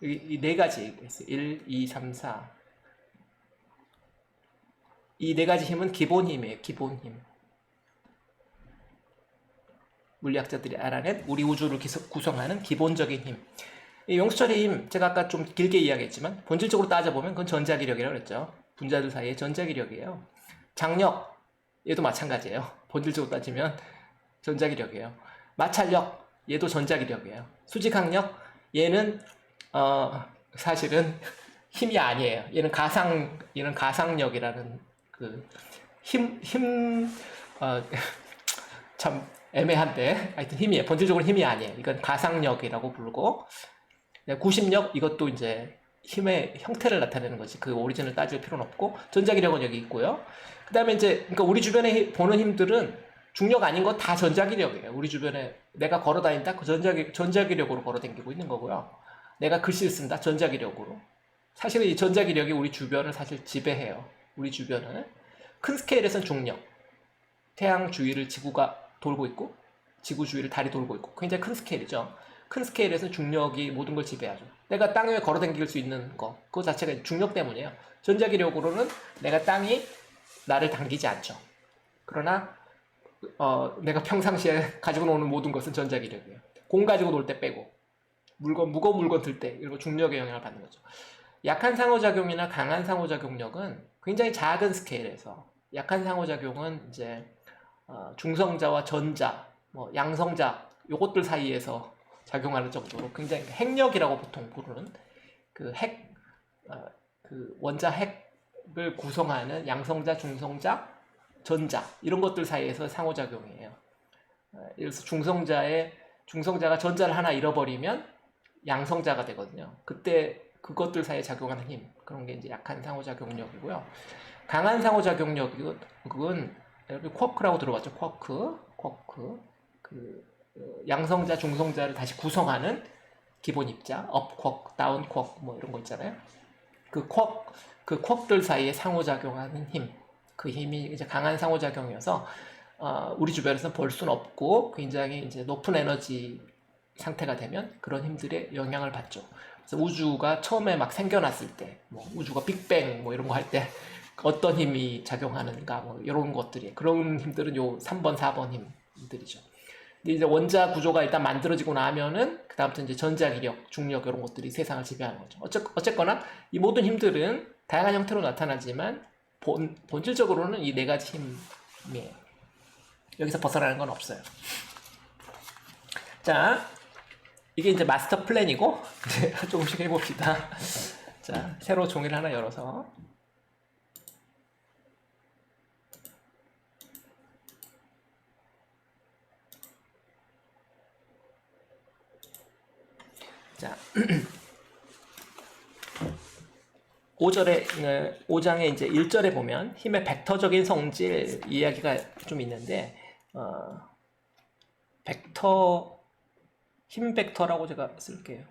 이 4가지 있어요. 1, 2, 3, 4. 이 4가지 힘은 기본 힘이에요. 기본 힘. 물리학자들이 알아낸 우리 우주를 구성하는 기본적인 힘. 이 용수철의 힘, 제가 아까 좀 길게 이야기했지만 본질적으로 따져보면 그건 전자기력이라고 그랬죠. 분자들 사이의 전자기력이에요. 장력, 얘도 마찬가지예요. 본질적으로 따지면 전자기력이에요. 마찰력, 얘도 전자기력이에요. 수직항력, 얘는 사실은 힘이 아니에요. 얘는 가상력이라는 참 애매한데 하여튼 힘이에요. 본질적으로 힘이 아니에요. 이건 가상력이라고 부르고 구심력 이것도 이제 힘의 형태를 나타내는 거지. 그 오리진을 따질 필요는 없고 전자기력은 여기 있고요. 그 다음에 이제 그러니까 우리 주변에 보는 힘들은 중력 아닌 거 다 전자기력이에요. 우리 주변에 내가 걸어다닌다 그 전자기력으로 걸어다니고 있는 거고요. 내가 글씨를 쓴다 전자기력으로. 사실은 이 전자기력이 우리 주변을 사실 지배해요. 우리 주변을 큰 스케일에서는 중력. 태양 주위를 지구가 돌고 있고 지구 주위를 달이 돌고 있고 굉장히 큰 스케일이죠. 큰 스케일에서는 중력이 모든 걸 지배하죠. 내가 땅 위에 걸어 다닐 수 있는 거 그거 자체가 중력 때문이에요. 전자기력으로는 내가 땅이 나를 당기지 않죠. 그러나 내가 평상시에 가지고 노는 모든 것은 전자기력이에요. 공 가지고 놀 때 빼고 무거운 물건 들 때 이런 중력의 영향을 받는 거죠. 약한 상호작용이나 강한 상호작용력은 굉장히 작은 스케일에서 약한 상호작용은 이제 중성자와 전자, 뭐 양성자 요것들 사이에서 작용하는 정도로 굉장히 핵력이라고 보통 부르는 그 원자 핵을 구성하는 양성자, 중성자, 전자 이런 것들 사이에서 상호작용이에요. 그래서 중성자가 전자를 하나 잃어버리면 양성자가 되거든요. 그때 그것들 사이에 작용하는 힘 그런 게 이제 약한 상호작용력이고요. 강한 상호작용력은 여러분 쿼크라고 들어봤죠? 쿼크 양성자, 중성자를 다시 구성하는 기본 입자, 업 쿼크, 다운 쿼크 뭐 이런 거 있잖아요. 그 쿼크들 사이에 상호작용하는 힘, 그 힘이 이제 강한 상호작용이어서 우리 주변에서 볼 수는 없고 굉장히 이제 높은 에너지 상태가 되면 그런 힘들의 영향을 받죠. 그래서 우주가 처음에 막 생겨났을 때, 뭐 우주가 빅뱅 뭐 이런 거 할 때 어떤 힘이 작용하는가 뭐 이런 것들이 그런 힘들은 요 3번, 4번 힘들이죠. 근데 이제 원자 구조가 일단 만들어지고 나면은 그 다음부터 이제 전자기력, 중력 이런 것들이 세상을 지배하는 거죠. 어쨌거나 이 모든 힘들은 다양한 형태로 나타나지만 본질적으로는 이 네 가지 힘이에요. 여기서 벗어나는 건 없어요. 자, 이게 이제 마스터 플랜이고 이제 조금씩 해봅시다. 자, 새로 종이를 하나 열어서 자, 5장에 이제 1절에 보면 힘의 벡터적인 성질 이야기가 좀 있는데 힘 벡터라고 제가 쓸게요.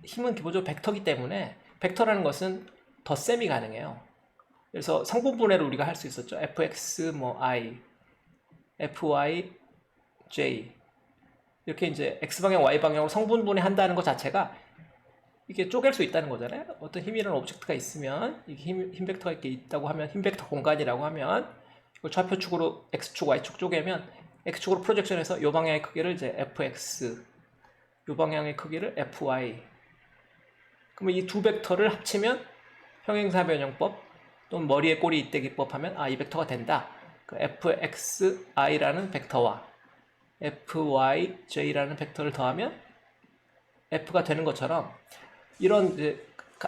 힘은 기본적으로 벡터이기 때문에 벡터라는 것은 덧셈이 가능해요. 그래서 성분분해를 우리가 할 수 있었죠. fx 뭐 i, fy, j 이렇게 이제 x방향, y방향으로 성분분해 한다는 것 자체가 이게 쪼갤 수 있다는 거잖아요. 어떤 힘이라는 오브젝트가 있으면 이게 힘 벡터가 이렇게 있다고 하면 힘 벡터 공간이라고 하면 이걸 좌표축으로 x축, y축 쪼개면 x축으로 프로젝션해서 이 방향의 크기를 이제 fx, 이 방향의 크기를 fy. 그러면 이 두 벡터를 합치면 평행사 변형법 또는 머리에 꼬리 이때기법 하면 이 벡터가 된다. 그 fxi라는 벡터와 fyj라는 벡터를 더하면 f가 되는 것처럼 이런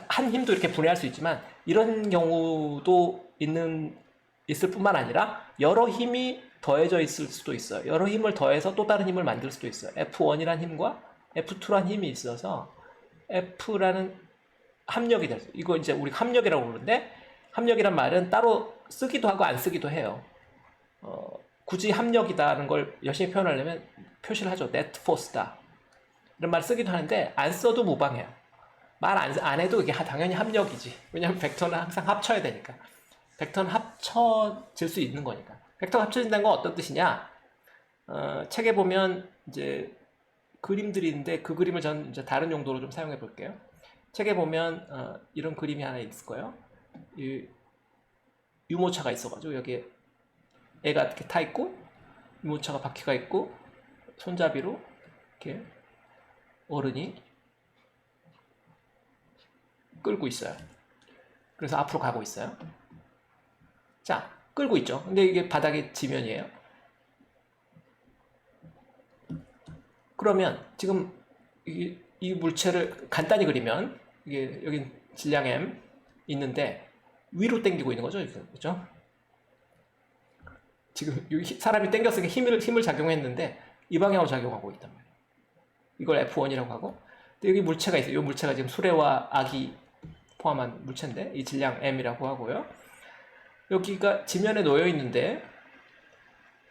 한 힘도 이렇게 분해할 수 있지만 이런 경우도 있을 뿐만 아니라 여러 힘이 더해져 있을 수도 있어요. 여러 힘을 더해서 또 다른 힘을 만들 수도 있어요. F1이란 힘과 F2란 힘이 있어서 F라는 합력이 될 수 있어요. 이거 이제 우리 합력이라고 부르는데 합력이란 말은 따로 쓰기도 하고 안 쓰기도 해요. 굳이 합력이다는 걸 열심히 표현하려면 표시를 하죠. net force다. 이런 말 쓰기도 하는데 안 써도 무방해요. 말 안 해도 이게 당연히 합력이지. 왜냐하면 벡터는 항상 합쳐야 되니까. 벡터는 합쳐질 수 있는 거니까. 벡터가 합쳐진다는 건 어떤 뜻이냐? 책에 보면 이제 그림들이 있는데 그 그림을 저는 이제 다른 용도로 좀 사용해 볼게요. 책에 보면 이런 그림이 하나 있을 거예요. 이 유모차가 있어가지고 여기에 애가 이렇게 타 있고 유모차가 바퀴가 있고 손잡이로 이렇게 어른이 끌고 있어요. 그래서 앞으로 가고 있어요. 자, 끌고 있죠. 근데 이게 바닥의 지면이에요. 그러면 지금 이 물체를 간단히 그리면 이게 여기 질량 m 있는데 위로 당기고 있는 거죠, 그죠? 지금 사람이 당겼으니까 힘을 작용했는데 이 방향으로 작용하고 있단 말이에요. 이걸 F1이라고 하고, 근데 여기 물체가 있어요. 이 물체가 지금 수레와 악이 포함한 물체인데 이 질량 m이라고 하고요. 여기가 지면에 놓여 있는데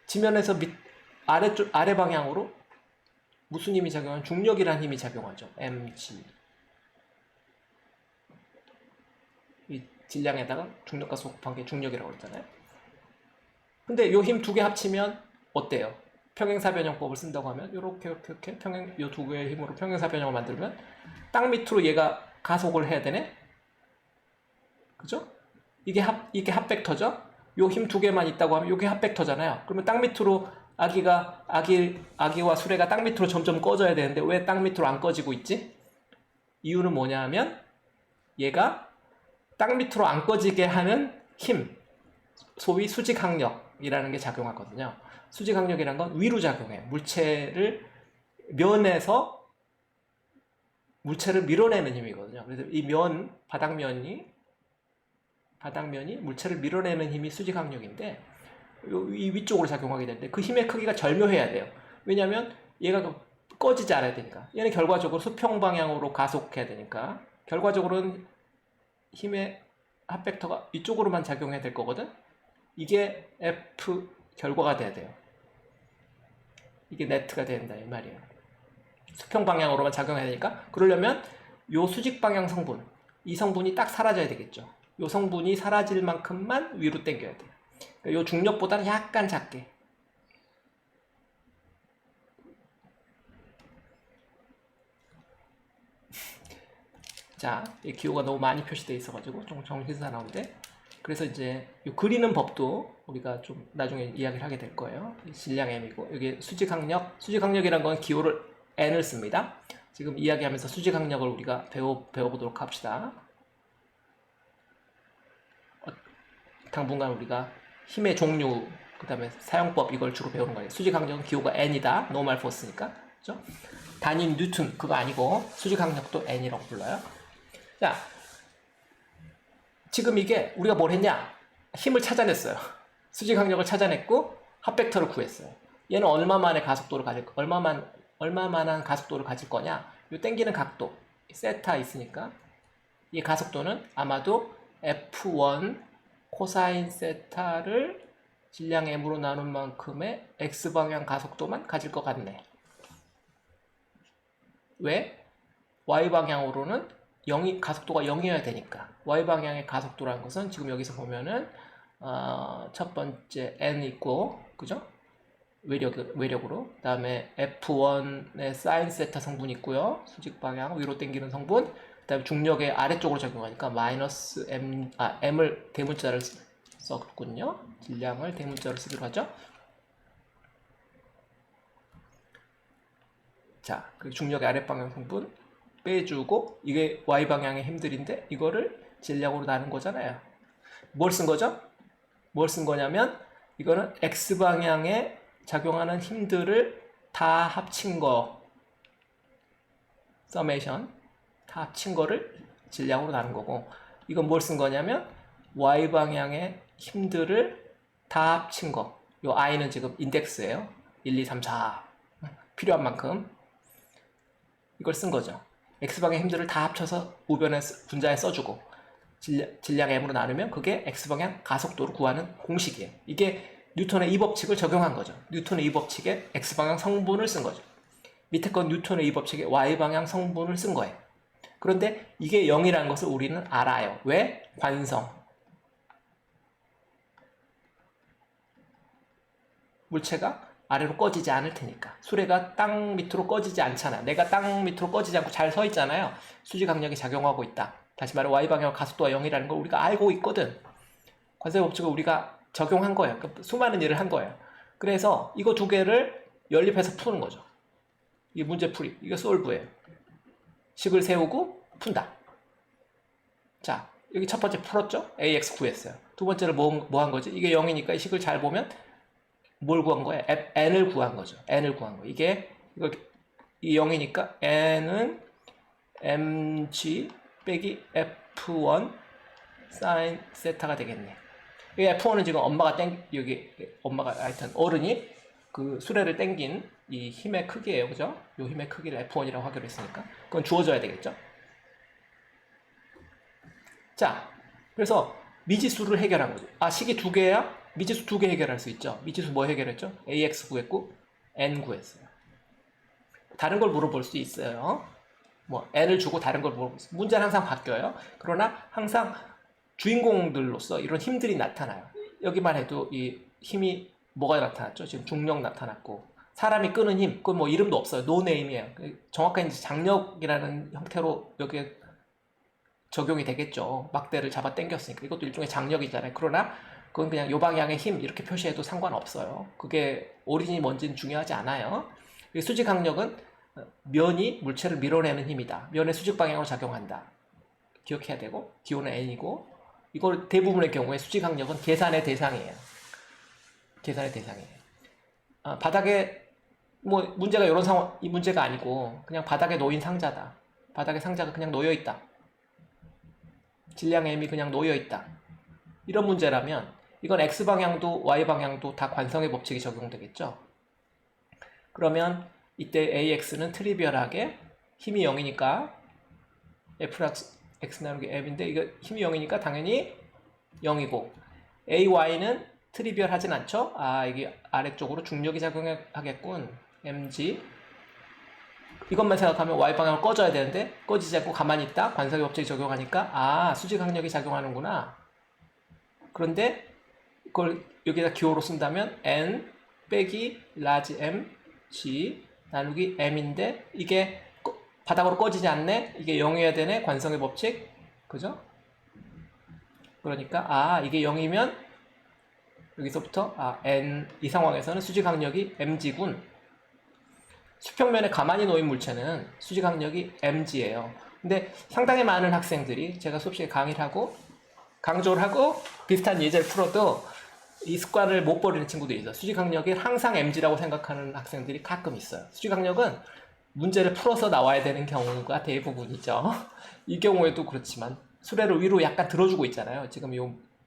지면에서 아래 방향으로 무슨 힘이 작용하면 중력이라는 힘이 작용하죠. mg. 이 질량에다가 중력과 곱한 게 중력이라고 했잖아요. 근데 이 힘 두 개 합치면 어때요? 평행사 변형법을 쓴다고 하면 이렇게 이 두 개의 힘으로 평행사 변형을 만들면 땅 밑으로 얘가 가속을 해야 되네. 그죠? 이게 합벡터죠? 요 힘 두 개만 있다고 하면 이게 합벡터잖아요. 그러면 땅 밑으로 아기와 수레가 땅 밑으로 점점 꺼져야 되는데 왜 땅 밑으로 안 꺼지고 있지? 이유는 뭐냐 하면 얘가 땅 밑으로 안 꺼지게 하는 힘, 소위 수직항력이라는 게 작용하거든요. 수직항력이란 건 위로 작용해. 면에서 물체를 밀어내는 힘이거든요. 그래서 이 바닥면이 물체를 밀어내는 힘이 수직항력인데 이 위쪽으로 작용하게 되는데 그 힘의 크기가 절묘해야 돼요. 왜냐하면 얘가 꺼지지 않아야 되니까. 얘는 결과적으로 수평 방향으로 가속해야 되니까 결과적으로는 힘의 합벡터가 이쪽으로만 작용해야 될 거거든. 이게 F 결과가 돼야 돼요. 이게 네트가 된다 이 말이에요. 수평 방향으로만 작용해야 되니까 그러려면 요 수직 방향 성분, 이 성분이 딱 사라져야 되겠죠. 요 성분이 사라질 만큼만 위로 당겨야 돼요. 요 중력보다는 약간 작게. 자, 이 기호가 너무 많이 표시되어 있어가지고 좀 정신사 나오는데, 그래서 이제 이 그리는 법도 우리가 좀 나중에 이야기를 하게 될 거예요. 질량 m이고, 여기 수직항력이란 건 기호를 n을 씁니다. 지금 이야기하면서 수직항력을 우리가 배워보도록 합시다. 당분간 우리가 힘의 종류, 그 다음에 사용법, 이걸 주로 배우는 거예요. 수직항력은 기호가 n이다. 노멀 포스니까. 그죠? 단위 뉴턴, 그거 아니고 수직항력도 n이라고 불러요. 자, 지금 이게 우리가 뭘 했냐? 힘을 찾아냈어요. 수직항력을 찾아냈고 합벡터를 구했어요. 얘는 얼마만의 가속도를 얼마만한 가속도를 가질 거냐? 이 당기는 각도, 세타 있으니까 이 가속도는 아마도 F1 코사인 세타를 질량 m으로 나눈 만큼의 x방향 가속도만 가질 것 같네. 왜? y방향으로는 가속도가 0이어야 되니까. y방향의 가속도라는 것은 지금 여기서 보면은 첫 번째 n 있고, 그죠? 외력으로. 그 다음에 F1의 사인 세타 성분이 있고요. 수직 방향 위로 당기는 성분. 그 다음에 중력의 아래쪽으로 적용하니까 마이너스 m을 대문자를 썼군요. 질량을 대문자로 쓰기로 하죠. 자, 그리고 중력의 아랫방향 성분 빼주고, 이게 y방향의 힘들인데 이거를 질량으로 나눈 거잖아요. 뭘 쓴 거죠? 뭘 쓴 거냐면 이거는 x방향에 작용하는 힘들을 다 합친 거, 서메이션 다 합친 거를 질량으로 나눈 거고, 이건 뭘 쓴 거냐면 y방향의 힘들을 다 합친 거. 요 i는 지금 인덱스예요. 1, 2, 3, 4 필요한 만큼 이걸 쓴 거죠. x방향 힘들을 다 합쳐서 우변에 분자에 써주고 질량 m으로 나누면 그게 x방향 가속도를 구하는 공식이에요. 이게 뉴턴의 이 법칙을 적용한 거죠. 뉴턴의 이 법칙에 x방향 성분을 쓴 거죠. 밑에 건 뉴턴의 이 법칙에 y방향 성분을 쓴 거예요. 그런데 이게 0이라는 것을 우리는 알아요. 왜? 관성. 물체가 아래로 꺼지지 않을 테니까. 수레가 땅 밑으로 꺼지지 않잖아. 내가 땅 밑으로 꺼지지 않고 잘 서 있잖아요. 수직항력이 작용하고 있다. 다시 말해 y방향 가속도가 0이라는 걸 우리가 알고 있거든. 관성의 법칙을 우리가 적용한 거예요. 그러니까 수많은 일을 한 거예요. 그래서 이거 두 개를 연립해서 푸는 거죠. 이 문제풀이. 이거 솔브예요. 식을 세우고 푼다. 자, 여기 첫 번째 풀었죠? AX 구했어요. 두 번째는 뭐 한 거지? 이게 0이니까 이 식을 잘 보면 뭘 구한 거예요? n을 구한 거죠. n을 구한 거. 이 0이니까 n은 mg 빼기 f1 사인 세타가 되겠네. 이 F1은 지금 엄마가 하여튼 어른이 그 수레를 당긴 이 힘의 크기예요. 그죠? 이 힘의 크기를 F1이라고 하기로 했으니까 그건 주어져야 되겠죠? 자, 그래서 미지수를 해결한 거죠. 식이 두 개야? 미지수 두 개 해결할 수 있죠. 미지수 뭐 해결했죠? AX 구했고 N 구했어요. 다른 걸 물어볼 수 있어요. 뭐 N을 주고 다른 걸 물어볼 수 있어요. 문제는 항상 바뀌어요. 그러나 항상 주인공들로서 이런 힘들이 나타나요. 여기만 해도 이 힘이 뭐가 나타났죠? 지금 중력 나타났고, 사람이 끄는 힘, 그건 뭐 이름도 없어요. 노네임이에요. 정확한 이제 장력이라는 형태로 여기에 적용이 되겠죠. 막대를 잡아 당겼으니까. 이것도 일종의 장력이잖아요. 그러나 그건 그냥 요 방향의 힘 이렇게 표시해도 상관없어요. 그게 오리진이 뭔지는 중요하지 않아요. 수직항력은 면이 물체를 밀어내는 힘이다. 면의 수직 방향으로 작용한다. 기억해야 되고, 기호는 n이고, 이걸 대부분의 경우에 수직항력은 계산의 대상이에요. 계산의 대상이에요. 바닥에 뭐 문제가 이런 상황, 이 문제가 아니고 그냥 바닥에 놓인 상자다. 바닥에 상자가 그냥 놓여 있다. 질량 m이 그냥 놓여 있다. 이런 문제라면 이건 x 방향도 y 방향도 다 관성의 법칙이 적용되겠죠. 그러면 이때 AX는 트리비얼하게 힘이 0이니까 F(x) 나누기 m인데 이거 힘이 0이니까 당연히 0이고, AY는 트리비얼 하진 않죠. 이게 아래쪽으로 중력이 작용하겠군. mg. 이것만 생각하면 y방향으로 꺼져야 되는데 꺼지지 않고 가만히 있다. 관성의 법칙이 적용하니까 수직항력이 작용하는구나. 그런데 그걸 여기다 기호로 쓴다면 n 빼기 라지 m g 나누기 m인데 이게 바닥으로 꺼지지 않네? 이게 0이어야 되네? 관성의 법칙. 그죠? 그러니까 이게 0이면 여기서부터 n 이 상황에서는 수지 강력이 mg군. 수평면에 가만히 놓인 물체는 수지 강력이 mg예요. 근데 상당히 많은 학생들이 제가 수업 시간에 강의를 하고 강조를 하고 비슷한 예제를 풀어도 이 습관을 못 버리는 친구들이 있어요. 수지 강력이 항상 mg라고 생각하는 학생들이 가끔 있어요. 수지 강력은 문제를 풀어서 나와야 되는 경우가 대부분이죠. 이 경우에도 그렇지만 수레를 위로 약간 들어주고 있잖아요. 지금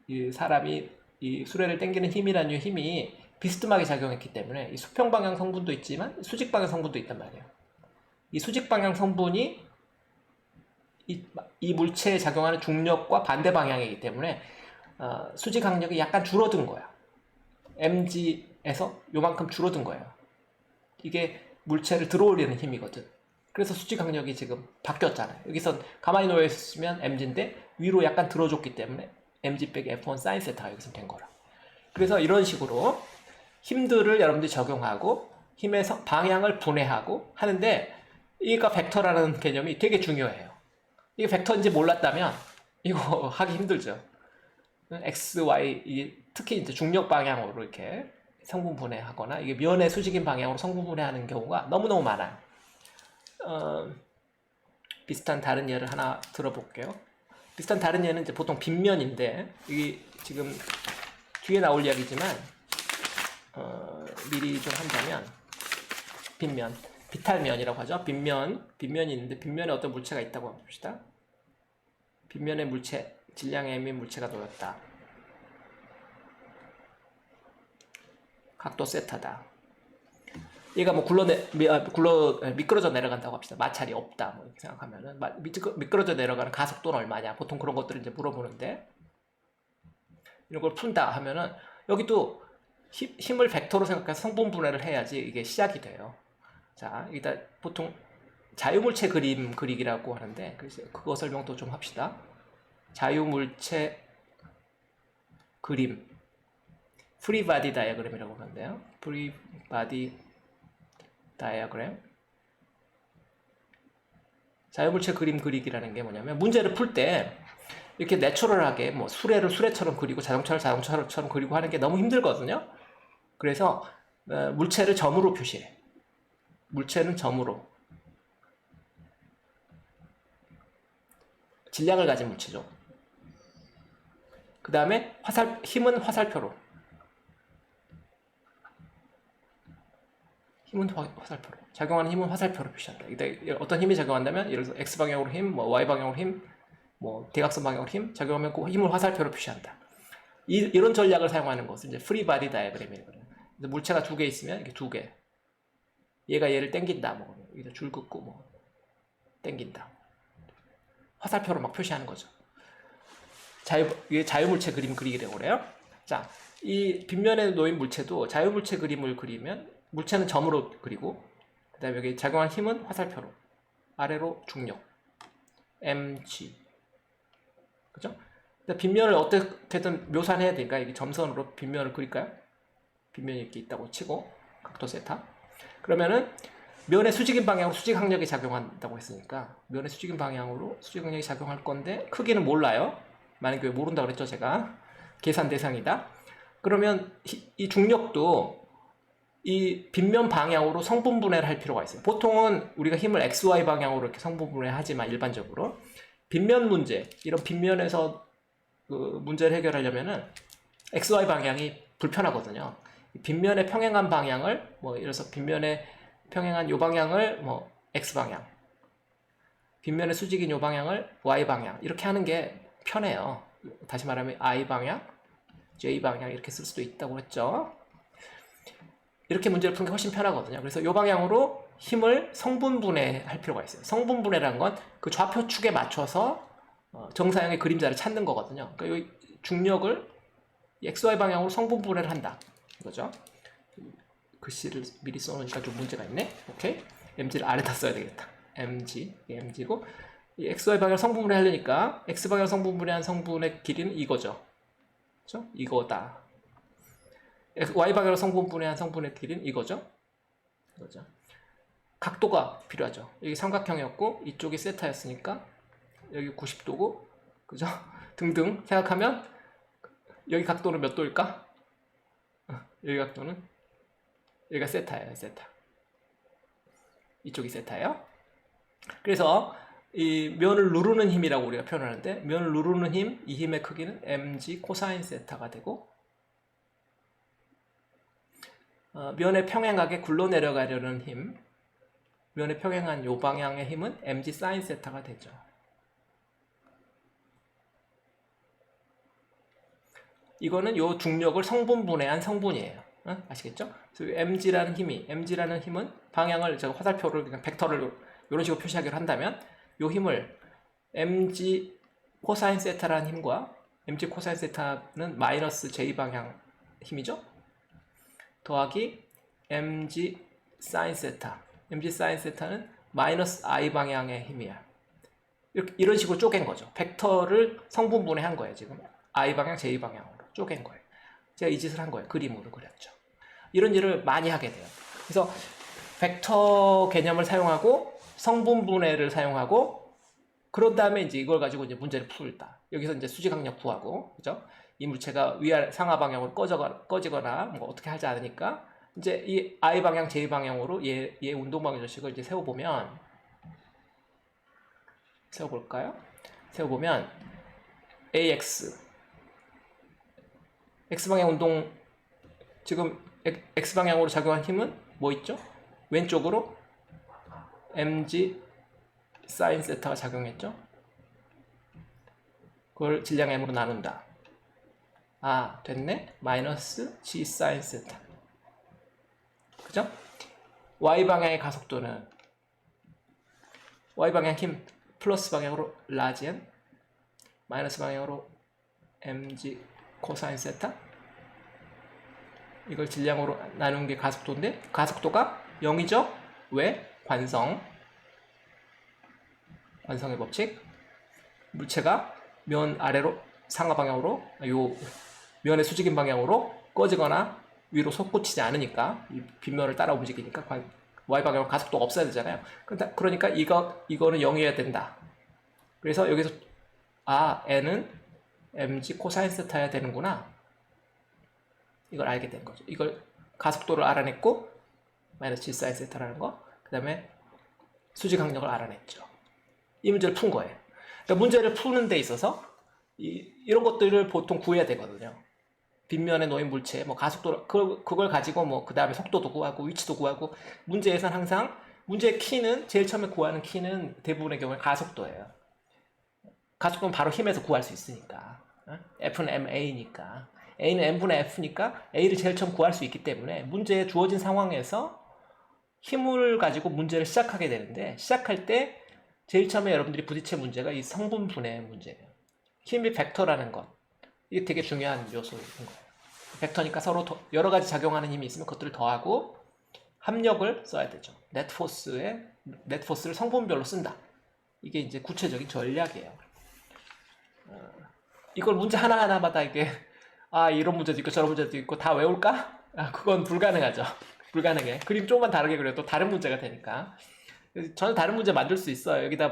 이 사람이 이 수레를 당기는 힘이라는 힘이 비스듬하게 작용했기 때문에 이 수평 방향 성분도 있지만 수직 방향 성분도 있단 말이에요. 이 수직 방향 성분이 이 물체에 작용하는 중력과 반대 방향이기 때문에 수직 강력이 약간 줄어든 거야. mg에서 요만큼 줄어든 거예요. 이게 물체를 들어올리는 힘이거든. 그래서 수직 강력이 지금 바뀌었잖아요. 여기서 가만히 놓여 있으면 mg인데 위로 약간 들어줬기 때문에 mg 빼기 f1 sin 세타가 여기서 된 거라. 그래서 이런 식으로 힘들을 여러분들이 적용하고 힘의 방향을 분해하고 하는데 이가 벡터라는 개념이 되게 중요해요. 이게 벡터인지 몰랐다면 이거 하기 힘들죠. x, y, 특히 이제 중력 방향으로 이렇게 성분 분해하거나 이게 면의 수직인 방향으로 성분 분해하는 경우가 너무너무 많아요. 비슷한 다른 예를 하나 들어볼게요. 비슷한 다른 예는 이제 보통 빗면인데 이게 지금 뒤에 나올 이야기지만 미리 좀 한다면 빗면, 비탈면이라고 하죠. 빗면이 있는데 빗면에 어떤 물체가 있다고 봅시다. 빗면에 물체, 질량의 m인 물체가 놓였다. 각도 세타다. 얘가 뭐 미끄러져 내려간다고 합시다. 마찰이 없다. 뭐 이렇게 생각하면은 미끄러져 내려가는 가속도는 얼마냐. 보통 그런 것들을 이제 물어보는데 이런 걸 푼다 하면은 여기도 힘을 벡터로 생각해서 성분 분해를 해야지 이게 시작이 돼요. 자, 일단 보통 자유물체 그림 그리기라고 하는데 그거 설명도 좀 합시다. 자유물체 그림 프리 바디 다이어그램이라고 하는데요. 프리 바디 다이어그램. 자유물체 그림 그리기라는 게 뭐냐면 문제를 풀 때 이렇게 내추럴하게 뭐 수레를 수레처럼 그리고 자동차를 자동차처럼 그리고 하는 게 너무 힘들거든요. 그래서 물체를 점으로 표시해. 물체는 점으로. 질량을 가진 물체죠. 그 다음에 힘은 화살표로. 힘은 화살표로. 작용하는 힘은 화살표로 표시한다. 어떤 힘이 작용한다면 예를 들어서 X방향으로 힘, 뭐 Y방향으로 힘, 뭐 대각선 방향으로 힘 작용하면 그 힘을 화살표로 표시한다. 이런 전략을 사용하는 것을 이제 프리 바디 다이어그램이거든요. 물체가 두 개 있으면 이렇게 두 개. 얘가 얘를 당긴다. 뭐 여기다 줄 긋고 뭐 당긴다. 화살표로 막 표시하는 거죠. 자유물체 그림 그리기라고 그래요. 자, 이 빗면에 놓인 물체도 자유물체 그림을 그리면 물체는 점으로 그리고 그 다음에 여기 작용한 힘은 화살표로 아래로 중력 mg 그죠? 빗면을 어떻게든 묘사해야 되니까 이게 점선으로 빗면을 그릴까요? 빗면이 이렇게 있다고 치고 각도 세타 그러면은 면의 수직인 방향으로 수직 항력이 작용한다고 했으니까 면의 수직인 방향으로 수직 항력이 작용할 건데 크기는 몰라요. 만약에 모른다고 그랬죠 제가. 계산 대상이다. 그러면 이 중력도 이 빗면 방향으로 성분 분해를 할 필요가 있어요. 보통은 우리가 힘을 XY 방향으로 이렇게 성분 분해하지만 일반적으로 빗면 문제, 이런 빗면에서 그 문제를 해결하려면은 XY 방향이 불편하거든요. 빗면의 평행한 방향을 뭐 예를 들어서 빗면의 평행한 요 방향을 뭐 X 방향, 빗면의 수직인 요 방향을 Y 방향 이렇게 하는 게 편해요. 다시 말하면 I 방향, J 방향 이렇게 쓸 수도 있다고 했죠. 이렇게 문제를 푸는 게 훨씬 편하거든요. 그래서 이 방향으로 힘을 성분분해할 필요가 있어요. 성분분해라는 건 그 좌표축에 맞춰서 정사형의 그림자를 찾는 거거든요. 그러니까 이 중력을 XY 방향으로 성분분해를 한다. 이거죠. 글씨를 미리 써놓으니까 좀 문제가 있네. 오케이. mg를 아래다 써야 되겠다. mg고 이 XY 방향 성분분해 하려니까 X 방향 성분분해한 성분의 길이는 이거죠. 그렇죠? 이거다. Y 방향으로 성분분해한 성분의 길이는 이거죠. 이거죠. 각도가 필요하죠. 여기 삼각형이었고 이쪽이 세타였으니까 여기 90도고 그죠? 등등 생각하면 여기 각도는 몇 도일까? 여기 각도는 여기가 세타예요. 세타. 이쪽이 세타예요. 그래서 이 면을 누르는 힘이라고 우리가 표현하는데 면을 누르는 힘, 이 힘의 크기는 mg 코사인 세타가 되고 면에 평행하게 굴러내려가려는 힘, 면에 평행한 요 방향의 힘은 mg 사인 세타가 되죠. 이거는 요 중력을 성분분해한 성분이에요. 아시겠죠? 그래서 mg라는 힘은 방향을 제가 화살표를 그냥 벡터를 이런 식으로 표시하기로 한다면 요 힘을 mg 코사인 세타라는 힘과 mg 코사인 세타는 마이너스 j 방향 힘이죠? 더하기 mg 사인 세타, mg 사인 세타는 마이너스 i 방향의 힘이야. 이런 식으로 쪼갠 거죠. 벡터를 성분분해한 거예요. 지금 i 방향, j 방향으로 쪼갠 거예요. 제가 이 짓을 한 거예요. 그림으로 그렸죠. 이런 일을 많이 하게 돼요. 그래서 벡터 개념을 사용하고 성분분해를 사용하고 그런 다음에 이제 이걸 가지고 이제 문제를 풀다. 여기서 이제 수직항력 구하고, 그죠? 이 물체가 위아 상하 방향으로 꺼지거나 뭐 어떻게 하지 않으니까 이제 이 i 방향, j 방향으로 얘 운동 방향 조식을 이제 세워보면 ax x방향 운동 지금 x방향으로 작용한 힘은 뭐 있죠? 왼쪽으로 mg 사인 세타가 작용했죠? 그걸 질량 m으로 나눈다. 아, 됐네? 마이너스 g 사인 세타. 그죠? y방향의 가속도는 y방향 힘 플러스 방향으로 라지엔 마이너스 방향으로 mg 코사인 세타 이걸 질량으로 나눈 게 가속도인데 가속도가 0이죠? 왜? 관성의 법칙 물체가 면 아래로 상하 방향으로 요 면의 수직인 방향으로 꺼지거나 위로 솟구치지 않으니까 이 빗면을 따라 움직이니까 y방향으로 가속도가 없어야 되잖아요. 그러니까 이거는 0이어야 된다. 그래서 여기서 n은 mg 코사인 세타여야 되는구나. 이걸 알게 된 거죠. 이걸 가속도를 알아냈고 마이너스 g 사인 세타라는 거. 그 다음에 수직 항력을 알아냈죠. 이 문제를 푼 거예요. 그러니까 문제를 푸는 데 있어서 이런 것들을 보통 구해야 되거든요. 빗면에 놓인 물체, 뭐 가속도 그걸 가지고 뭐 그 다음에 속도도 구하고 위치도 구하고 문제에서는 항상 문제의 키는 제일 처음에 구하는 키는 대부분의 경우에 가속도예요. 가속도는 바로 힘에서 구할 수 있으니까 F는 ma니까 A는 m분의 F니까 A를 제일 처음 구할 수 있기 때문에 문제에 주어진 상황에서 힘을 가지고 문제를 시작하게 되는데 시작할 때 제일 처음에 여러분들이 부딪힌 문제가 이 성분분해 문제예요. 힘이 벡터라는 것 이게 되게 중요한 요소인 거예요. 벡터니까 서로 여러 가지 작용하는 힘이 있으면 그것들을 더하고 합력을 써야 되죠. 넷포스를 성분별로 쓴다. 이게 이제 구체적인 전략이에요. 이걸 문제 하나하나마다 이게 이런 문제도 있고 저런 문제도 있고 다 외울까? 그건 불가능하죠. 불가능해. 그림 조금만 다르게 그려도 다른 문제가 되니까. 저는 다른 문제 만들 수 있어요. 여기다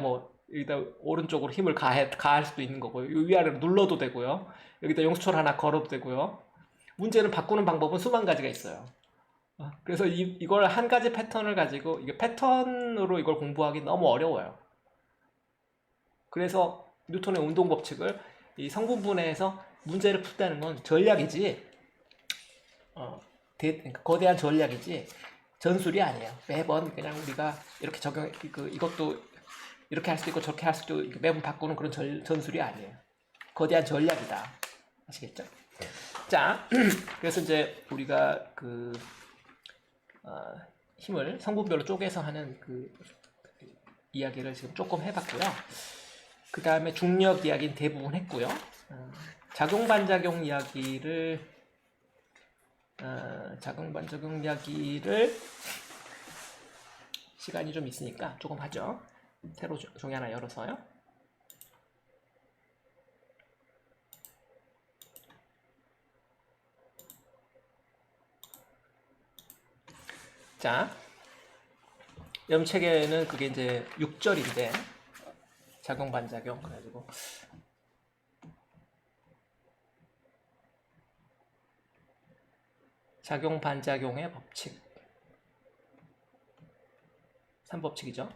오른쪽으로 힘을 가할 수도 있는 거고 위아래로 눌러도 되고요. 여기다 용수철 하나 걸어도 되고요. 문제를 바꾸는 방법은 수만 가지가 있어요. 그래서 이걸 한 가지 패턴을 가지고 이게 패턴으로 이걸 공부하기 너무 어려워요. 그래서 뉴턴의 운동 법칙을 이 성분분해에서 문제를 푼다는 건 전략이지 그러니까 거대한 전략이지 전술이 아니에요. 매번 그냥 우리가 이렇게 이것도 이렇게 할 수도 있고 저렇게 할 수도 있고 매번 바꾸는 그런 전술이 아니에요. 거대한 전략이다. 아시겠죠? 자, 그래서 이제 우리가 힘을 성분별로 쪼개서 하는 이야기를 지금 조금 해봤고요. 그 다음에 중력 이야기는 대부분 했고요. 작용반작용 이야기를 시간이 좀 있으니까 조금 하죠. 새로 종이 하나 열어서요. 자, 여러분 책에는 그게 이제 6절인데 작용 반작용 그래가지고 작용 반작용의 법칙 3법칙이죠.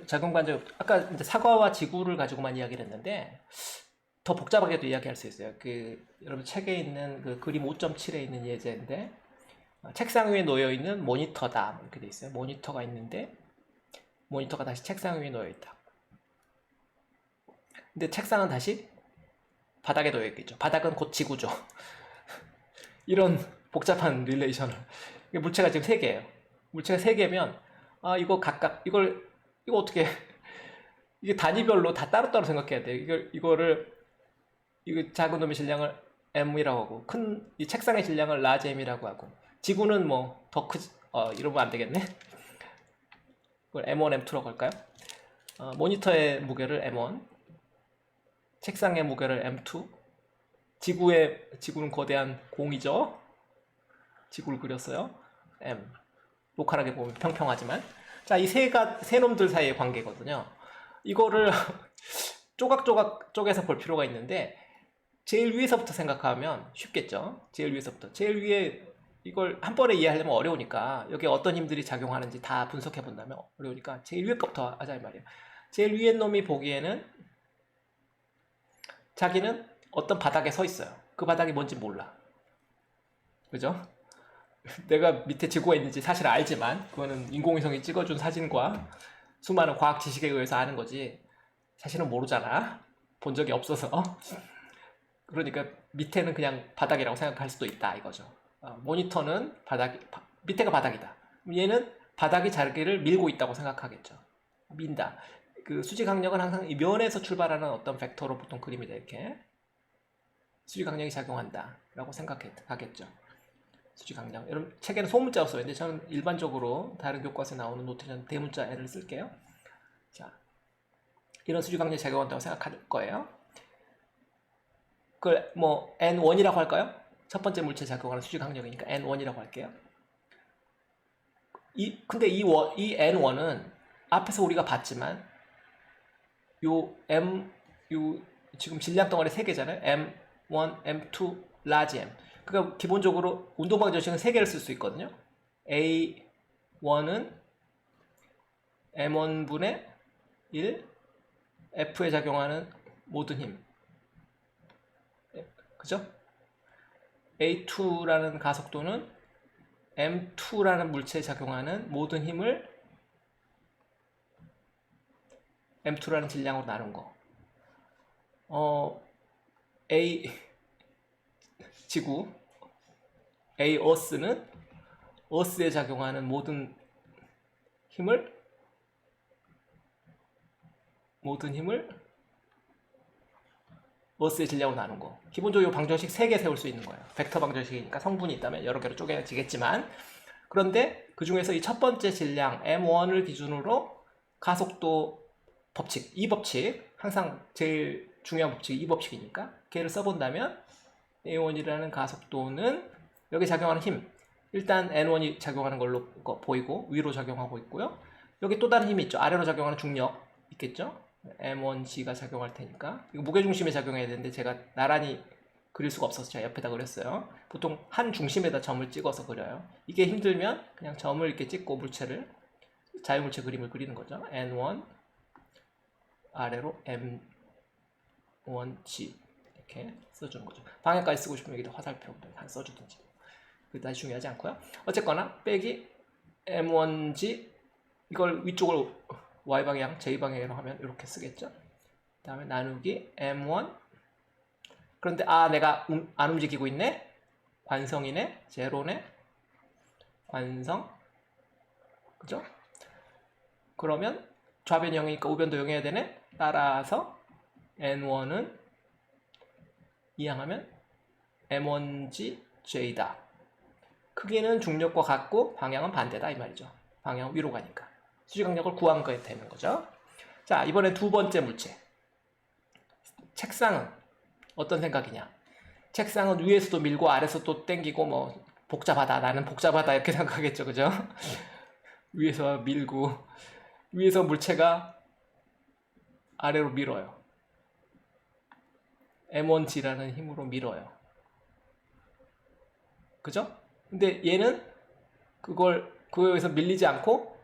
작용 반작용 아까 이제 사과와 지구를 가지고만 이야기를 했는데 더 복잡하게도 이야기할 수 있어요. 그 여러분 책에 있는 그 그림 5.7에 있는 예제인데 책상 위에 놓여 있는 모니터다 이렇게 돼 있어요. 모니터가 있는데 모니터가 다시 책상 위에 놓여 있다. 근데 책상은 다시 바닥에 놓여 있겠죠. 바닥은 곧 지구죠. 이런 복잡한 릴레이션을 물체가 지금 3개예요. 물체가 3개면 아 이거 각각 이거 어떻게 이게 단위별로 다 따로따로 생각해야 돼요. 이거 작은 놈의 질량을 m이라고 하고 큰 이 책상의 질량을 large m이라고 하고 지구는 뭐 더 크지 이러면 안 되겠네. 그걸 m1, m2라고 할까요? 모니터의 무게를 m1, 책상의 무게를 m2, 지구는 거대한 공이죠. 지구를 그렸어요. m. 로컬하게 보면 평평하지만 자, 이 세 놈들 사이의 관계거든요. 이거를 조각조각 쪼개서 볼 필요가 있는데 제일 위에서부터 생각하면 쉽겠죠. 제일 위에서부터. 제일 위에 이걸 한 번에 이해하려면 어려우니까 여기 어떤 힘들이 작용하는지 다 분석해 본다면 어려우니까 제일 위에 것부터 하자 이 말이에요. 제일 위에 놈이 보기에는 자기는 어떤 바닥에 서 있어요. 그 바닥이 뭔지 몰라. 그죠? 내가 밑에 지구가 있는지 사실 알지만 그거는 인공위성이 찍어준 사진과 수많은 과학 지식에 의해서 아는 거지 사실은 모르잖아. 본 적이 없어서. 그러니까 밑에는 그냥 바닥이라고 생각할 수도 있다 이거죠. 모니터는 밑에가 바닥이다. 얘는 바닥이 자기를 밀고 있다고 생각하겠죠. 민다. 그 수직 강력은 항상 이 면에서 출발하는 어떤 벡터로 보통 그립니다. 이렇게 수직 강력이 작용한다 라고 생각하겠죠. 수직 강력. 여러분 책에는 소문자로 써요. 근데 저는 일반적으로 다른 교과서에 나오는 노트에는 대문자 N을 쓸게요. 자, 이런 수직 강력이 작용한다고 생각할 거예요. 그걸 뭐 N1이라고 할까요? 첫 번째 물체 작용하는 수직 강력이니까 N1이라고 할게요. 근데 이 N1은 앞에서 우리가 봤지만 요 지금 질량 덩어리 3개잖아요. M1, M2, large M. 그러니까 기본적으로 운동방 정식은 3개를 쓸 수 있거든요. A1은 M1분의 1 F에 작용하는 모든 힘. 그죠? A2라는 가속도는 M2라는 물체에 작용하는 모든 힘을 M2라는 질량으로 나눈 거. A 지구 A 어스는 어스에 작용하는 모든 힘을 어스의 질량으로 나눈 거. 기본적으로 방정식 3개 세울 수 있는 거예요. 벡터 방정식이니까 성분이 있다면 여러 개로 쪼개지겠지만 그런데 그 중에서 이 첫 번째 질량 M1을 기준으로 가속도 법칙, 이 법칙 항상 제일 중요한 법칙이 이 법칙이니까 걔를 써본다면 A1이라는 가속도는 여기 작용하는 힘 일단 N1이 작용하는 걸로 보이고 위로 작용하고 있고요. 여기 또 다른 힘이 있죠. 아래로 작용하는 중력 있겠죠. M1G가 작용할 테니까 이거 무게중심에 작용해야 되는데 제가 나란히 그릴 수가 없어서 제가 옆에다 그렸어요. 보통 한 중심에다 점을 찍어서 그려요. 이게 힘들면 그냥 점을 이렇게 찍고 자유물체 그림을 그리는 거죠. N1 아래로 M1G 이렇게 써주는 거죠. 방향까지 쓰고 싶으면 여기다 화살표 써주든지 그게 중요하지 않고요. 어쨌거나 빼기 M1G 이걸 위쪽으로 Y방향, J방향으로 하면 이렇게 쓰겠죠. 그 다음에 나누기 M1 그런데 내가 안 움직이고 있네? 관성이네? 제로네? 관성 그죠? 그러면 좌변이 0이니까 우변도 0해야 되네? 따라서 N1은 이항하면 M1G J다. 크기는 중력과 같고 방향은 반대다 이 말이죠. 방향은 위로 가니까. 수직강력을 구한 거에 되는 거죠. 자, 이번엔 두 번째 물체. 책상은 어떤 생각이냐? 책상은 위에서도 밀고 아래서도 당기고 뭐 복잡하다. 나는 복잡하다. 이렇게 생각하겠죠. 그죠? 위에서 밀고, 위에서 물체가 아래로 밀어요. M1G라는 힘으로 밀어요. 그죠? 근데 얘는 그거에 의해서 밀리지 않고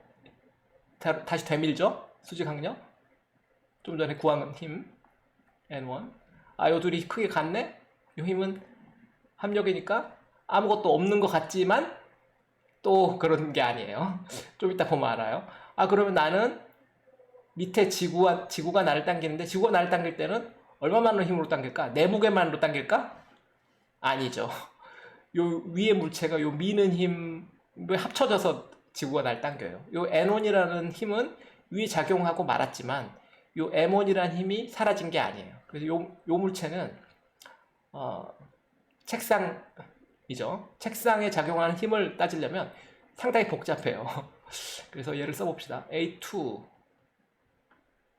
다시 되밀죠? 수직 강력. 좀 전에 구한 힘 N1. 아, 요 둘이 크게 같네? 요 힘은 합력이니까 아무것도 없는 것 같지만 또 그런 게 아니에요. 좀 이따 보면 알아요. 아, 그러면 나는 밑에 지구가 나를 당기는데, 지구가 나를 당길 때는 얼마만으로 힘으로 당길까? 내 무게만으로 당길까? 아니죠. 요 위에 물체가 요 미는 힘에 합쳐져서 지구가 날 당겨요. 요 N1이라는 힘은 위에 작용하고 말았지만 요 M1이라는 힘이 사라진 게 아니에요. 그래서 요 물체는 책상이죠. 책상에 작용하는 힘을 따지려면 상당히 복잡해요. 그래서 얘를 써봅시다. A2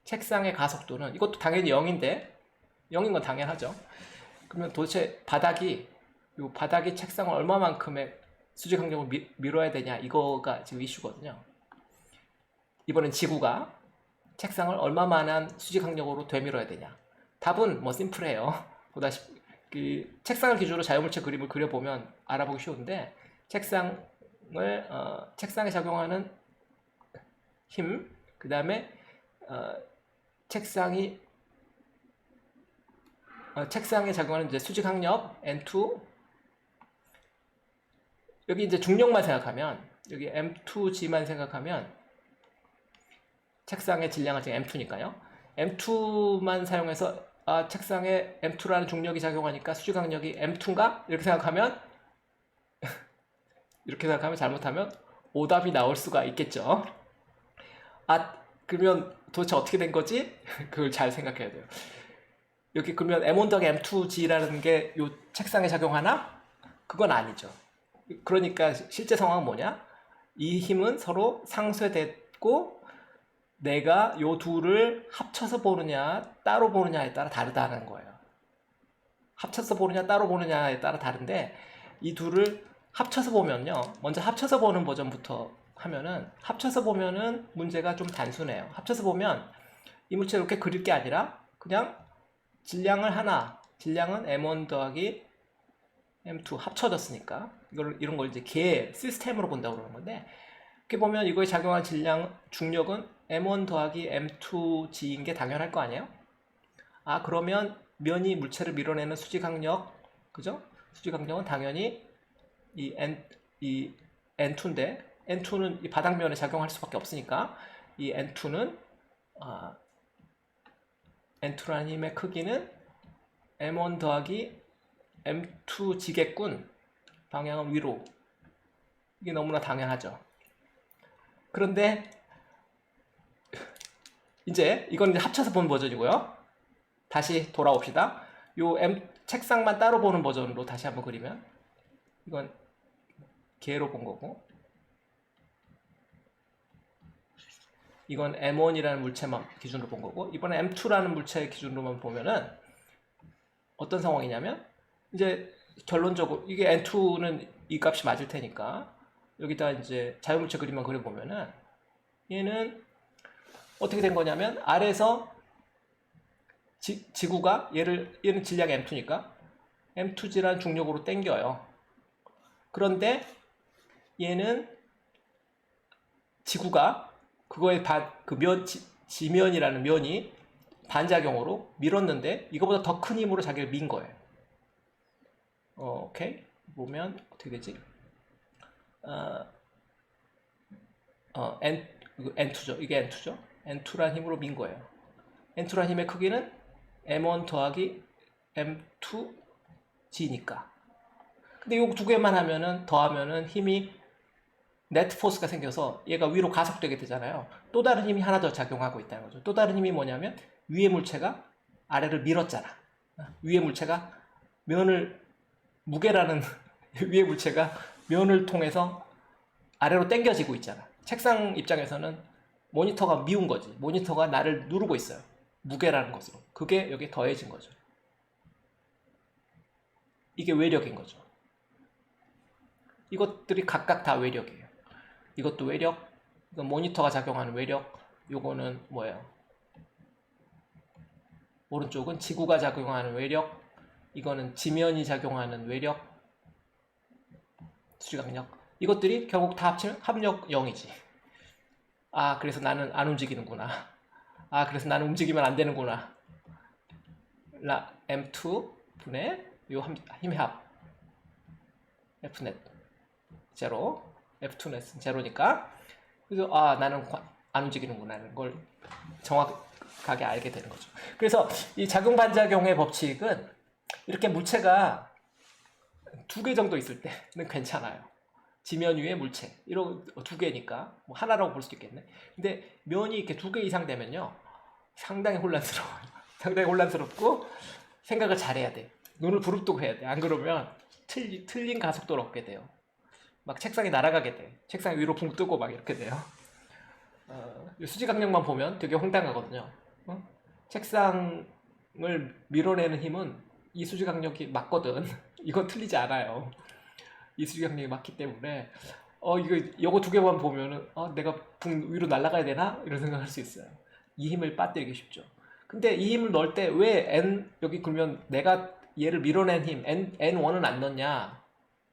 책상의 가속도는, 이것도 당연히 0인데 0인 건 당연하죠. 그러면 도대체 바닥이 책상을 얼마만큼의 수직 강력을 밀어야 되냐, 이거가 지금 이슈거든요. 이번엔 지구가 책상을 얼마만한 수직 강력으로 되밀어야 되냐. 답은 뭐 심플해요. 보다시피 그 책상을 기준으로 자유물체 그림을 그려보면 알아보기 쉬운데, 책상에 작용하는 힘, 그 다음에 책상에 작용하는 이제 수직 강력 N2, 여기 이제 중력만 생각하면, 여기 M2G만 생각하면 책상의 질량은 지금 M2니까요. M2만 사용해서 책상에 M2라는 중력이 작용하니까 수직 강력이 M2인가? 이렇게 생각하면 잘못하면 오답이 나올 수가 있겠죠. 그러면 도대체 어떻게 된 거지? 그걸 잘 생각해야 돼요. 여기 그러면 M1 더하기 M2G라는 게 이 책상에 작용하나? 그건 아니죠. 그러니까 실제 상황은 뭐냐? 이 힘은 서로 상쇄됐고, 내가 요 둘을 합쳐서 보느냐 따로 보느냐에 따라 다르다는 거예요. 합쳐서 보느냐 따로 보느냐에 따라 다른데, 이 둘을 합쳐서 보면요, 먼저 합쳐서 보는 버전부터 하면은, 합쳐서 보면은 문제가 좀 단순해요. 합쳐서 보면 이 물체를 이렇게 그릴 게 아니라 그냥 질량은 M1 더하기 M2 합쳐졌으니까 이런 걸 이제 개 시스템으로 본다고 그러는 건데, 이렇게 보면 이거에 작용한 중력은 M1 더하기 M2G인 게 당연할 거 아니에요? 그러면 면이 물체를 밀어내는 수직강력, 그죠? 수직강력은 당연히 이 N2인데, N2는 이 바닥면에 작용할 수밖에 없으니까 이 N2라는 힘의 크기는 M1 더하기 M2G겠군. 방향은 위로. 이게 너무나 당연하죠. 그런데 이제 이건 이제 합쳐서 본 버전이고요. 다시 돌아옵시다. 책상만 따로 보는 버전으로 다시 한번 그리면, 이건 개로 본 거고, 이건 M1이라는 물체만 기준으로 본 거고, 이번에 M2라는 물체 기준으로만 보면은 어떤 상황이냐면, 이제 결론적으로 이게 N2는 이 값이 맞을 테니까 여기다 이제 자유물체 그림만 그려보면은, 얘는 어떻게 된 거냐면, 아래에서 지구가 얘는 질량 M2니까 M2G라는 중력으로 당겨요. 그런데 얘는 지구가 그거에 지면이라는 면이 반작용으로 밀었는데, 이거보다 더 큰 힘으로 자기를 민 거예요. 오케이? 보면 어떻게 되지? N2죠. 이게 N2죠. N2란 힘으로 민 거예요. N2란 힘의 크기는 M1 더하기 M2G니까. 근데 요 두 개만 더하면은 힘이 네트 포스가 생겨서 얘가 위로 가속되게 되잖아요. 또 다른 힘이 하나 더 작용하고 있다는 거죠. 또 다른 힘이 뭐냐면, 위의 물체가 아래를 밀었잖아. 위의 물체가 무게라는 위의 물체가 면을 통해서 아래로 당겨지고 있잖아. 책상 입장에서는 모니터가 미운 거지. 모니터가 나를 누르고 있어요. 무게라는 것으로. 그게 여기 더해진 거죠. 이게 외력인 거죠. 이것들이 각각 다 외력이에요. 이것도 외력, 이건 모니터가 작용하는 외력, 요거는 뭐예요? 오른쪽은 지구가 작용하는 외력, 이거는 지면이 작용하는 외력, 수직압력. 이것들이 결국 다 합치면 합력 0이지. 아, 그래서 나는 안 움직이는구나. 아, 그래서 나는 움직이면 안 되는구나. M2 분의 요 힘의 합 Fnet 제로, F2넷은 제로니까. 그래서 아, 나는 안 움직이는구나라는 걸 정확하게 알게 되는 거죠. 그래서 이 작용 반작용의 법칙은 이렇게 물체가 2개 정도 있을 때는 괜찮아요. 지면 위에 물체 이런 2개니까 뭐 하나라고 볼 수도 있겠네. 근데 면이 이렇게 2개 이상 되면요 상당히 혼란스러워요. 상당히 혼란스럽고 생각을 잘해야 돼. 눈을 부릅뜨고 해야 돼. 안 그러면 틀린 가속도를 얻게 돼요. 막 책상이 날아가게 돼. 책상 위로 붕 뜨고 막 이렇게 돼요. 수직압력만 보면 되게 황당하거든요. 책상을 밀어내는 힘은 이 수직압력이 맞거든. 이건 틀리지 않아요. 이 수직압력이 맞기 때문에 이거 2개만 보면은 내가 붕 위로 날아가야 되나? 이런 생각할 수 있어요. 이 힘을 빠뜨리기 쉽죠. 근데 이 힘을 넣을 때 왜 여기 그러면 내가 얘를 밀어낸 힘 N1은 안 넣냐?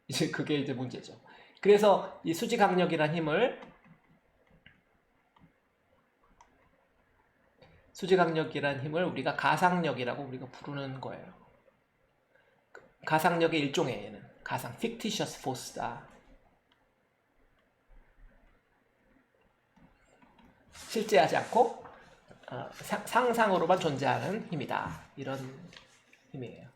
이제 그게 이제 문제죠. 그래서 이 수직압력이란 힘을 우리가 가상력이라고 우리가 부르는 거예요. 가상력의 일종이에요. 얘는 가상, fictitious force다. 실제하지 않고 상상으로만 존재하는 힘이다. 이런 힘이에요.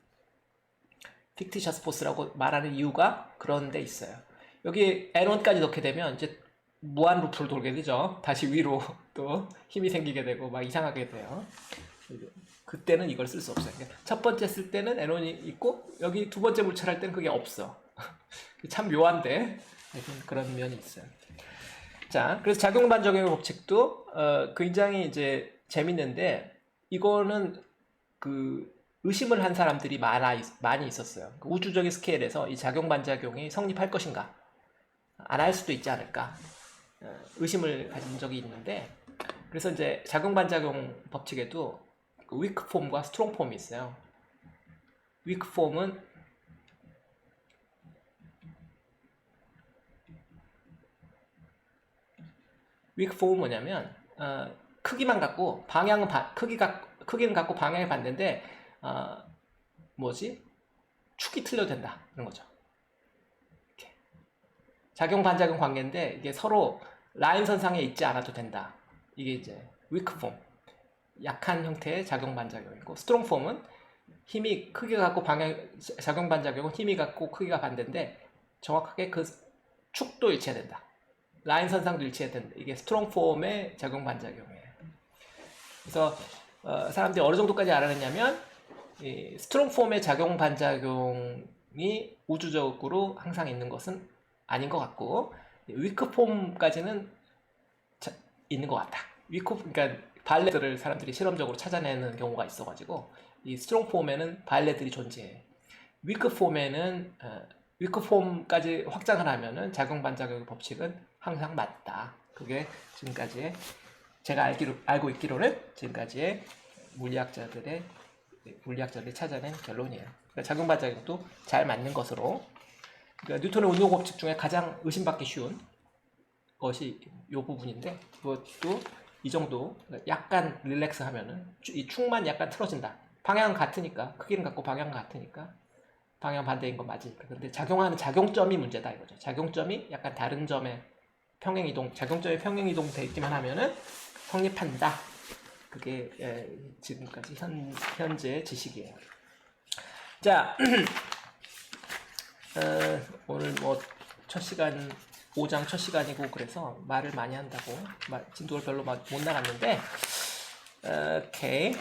fictitious force라고 말하는 이유가 그런 데 있어요. 여기 N1까지 넣게 되면 이제 무한 루프를 돌게 되죠. 다시 위로 또 힘이 생기게 되고 막 이상하게 돼요. 그때는 이걸 쓸 수 없어요. 첫 번째 쓸 때는 N1이 있고 여기 두 번째 물체할 때는 그게 없어. 참 묘한데 그런 면이 있어요. 자, 그래서 작용반작용의 법칙도 굉장히 이제 재밌는데 이거는 그 의심을 한 사람들이 많이 있었어요. 우주적인 스케일에서 이 작용반작용이 성립할 것인가, 안 할 수도 있지 않을까 의심을 가진 적이 있는데, 그래서 이제 작용반작용 법칙에도 위크 폼과 스트롱 폼이 있어요. 위크 폼은 뭐냐면 크기만 갖고 방향은 크기는 갖고 방향이 반대인데 축이 틀려도 된다 그런 거죠. 이렇게. 작용 반작용 관계인데 이게 서로 라인선상에 있지 않아도 된다. 이게 이제 위크 폼, 약한 형태의 작용 반작용이고, 스트롱 폼은 힘이 크기가 갖고 작용 반작용은 힘이 갖고 크기가 반대인데 정확하게 그 축도 일치해야 된다. 라인선상도 일치해야 된다. 이게 스트롱 폼의 작용 반작용이에요. 그래서 사람들이 어느 정도까지 알아냈냐면 이 스트롱 폼의 작용 반작용이 우주적으로 항상 있는 것은 아닌 것 같고, 위크 폼까지는 있는 것 같다. 그러니까 발레들을 사람들이 실험적으로 찾아내는 경우가 있어가지고 이 스트롱 폼에는 발레들이 존재해. 위크 폼까지 확장을 하면은 작용 반작용의 법칙은 항상 맞다. 그게 지금까지의 제가 알고 있기로는 지금까지의 물리학자들이 찾아낸 결론이에요. 그러니까 작용 반작용도 잘 맞는 것으로. 그러니까 뉴턴의 운동 법칙 중에 가장 의심받기 쉬운 것이 이 부분인데, 그것도 이 정도 약간 릴렉스 하면은 이 축만 약간 틀어진다. 방향은 같으니까, 크기는 같고 방향은 같으니까 방향 반대인 건 맞으니까. 근데 작용하는 작용점이 문제다 이거죠. 작용점이 약간 다른 점에 작용점에 평행이동 돼 있기만 하면은 성립한다. 그게 지금까지 현재 지식이에요. 자, 오늘 뭐 첫 시간 5장 첫 시간이고 그래서 말을 많이 한다고 진도를 별로 못 나갔는데, 오케이.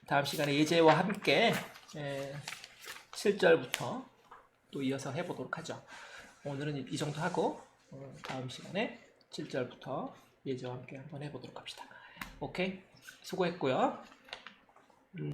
다음 시간에 예제와 함께 7절부터 또 이어서 해보도록 하죠. 오늘은 이 정도 하고 다음 시간에 7절부터 예제와 함께 한번 해보도록 합시다. 오케이, 수고했고요.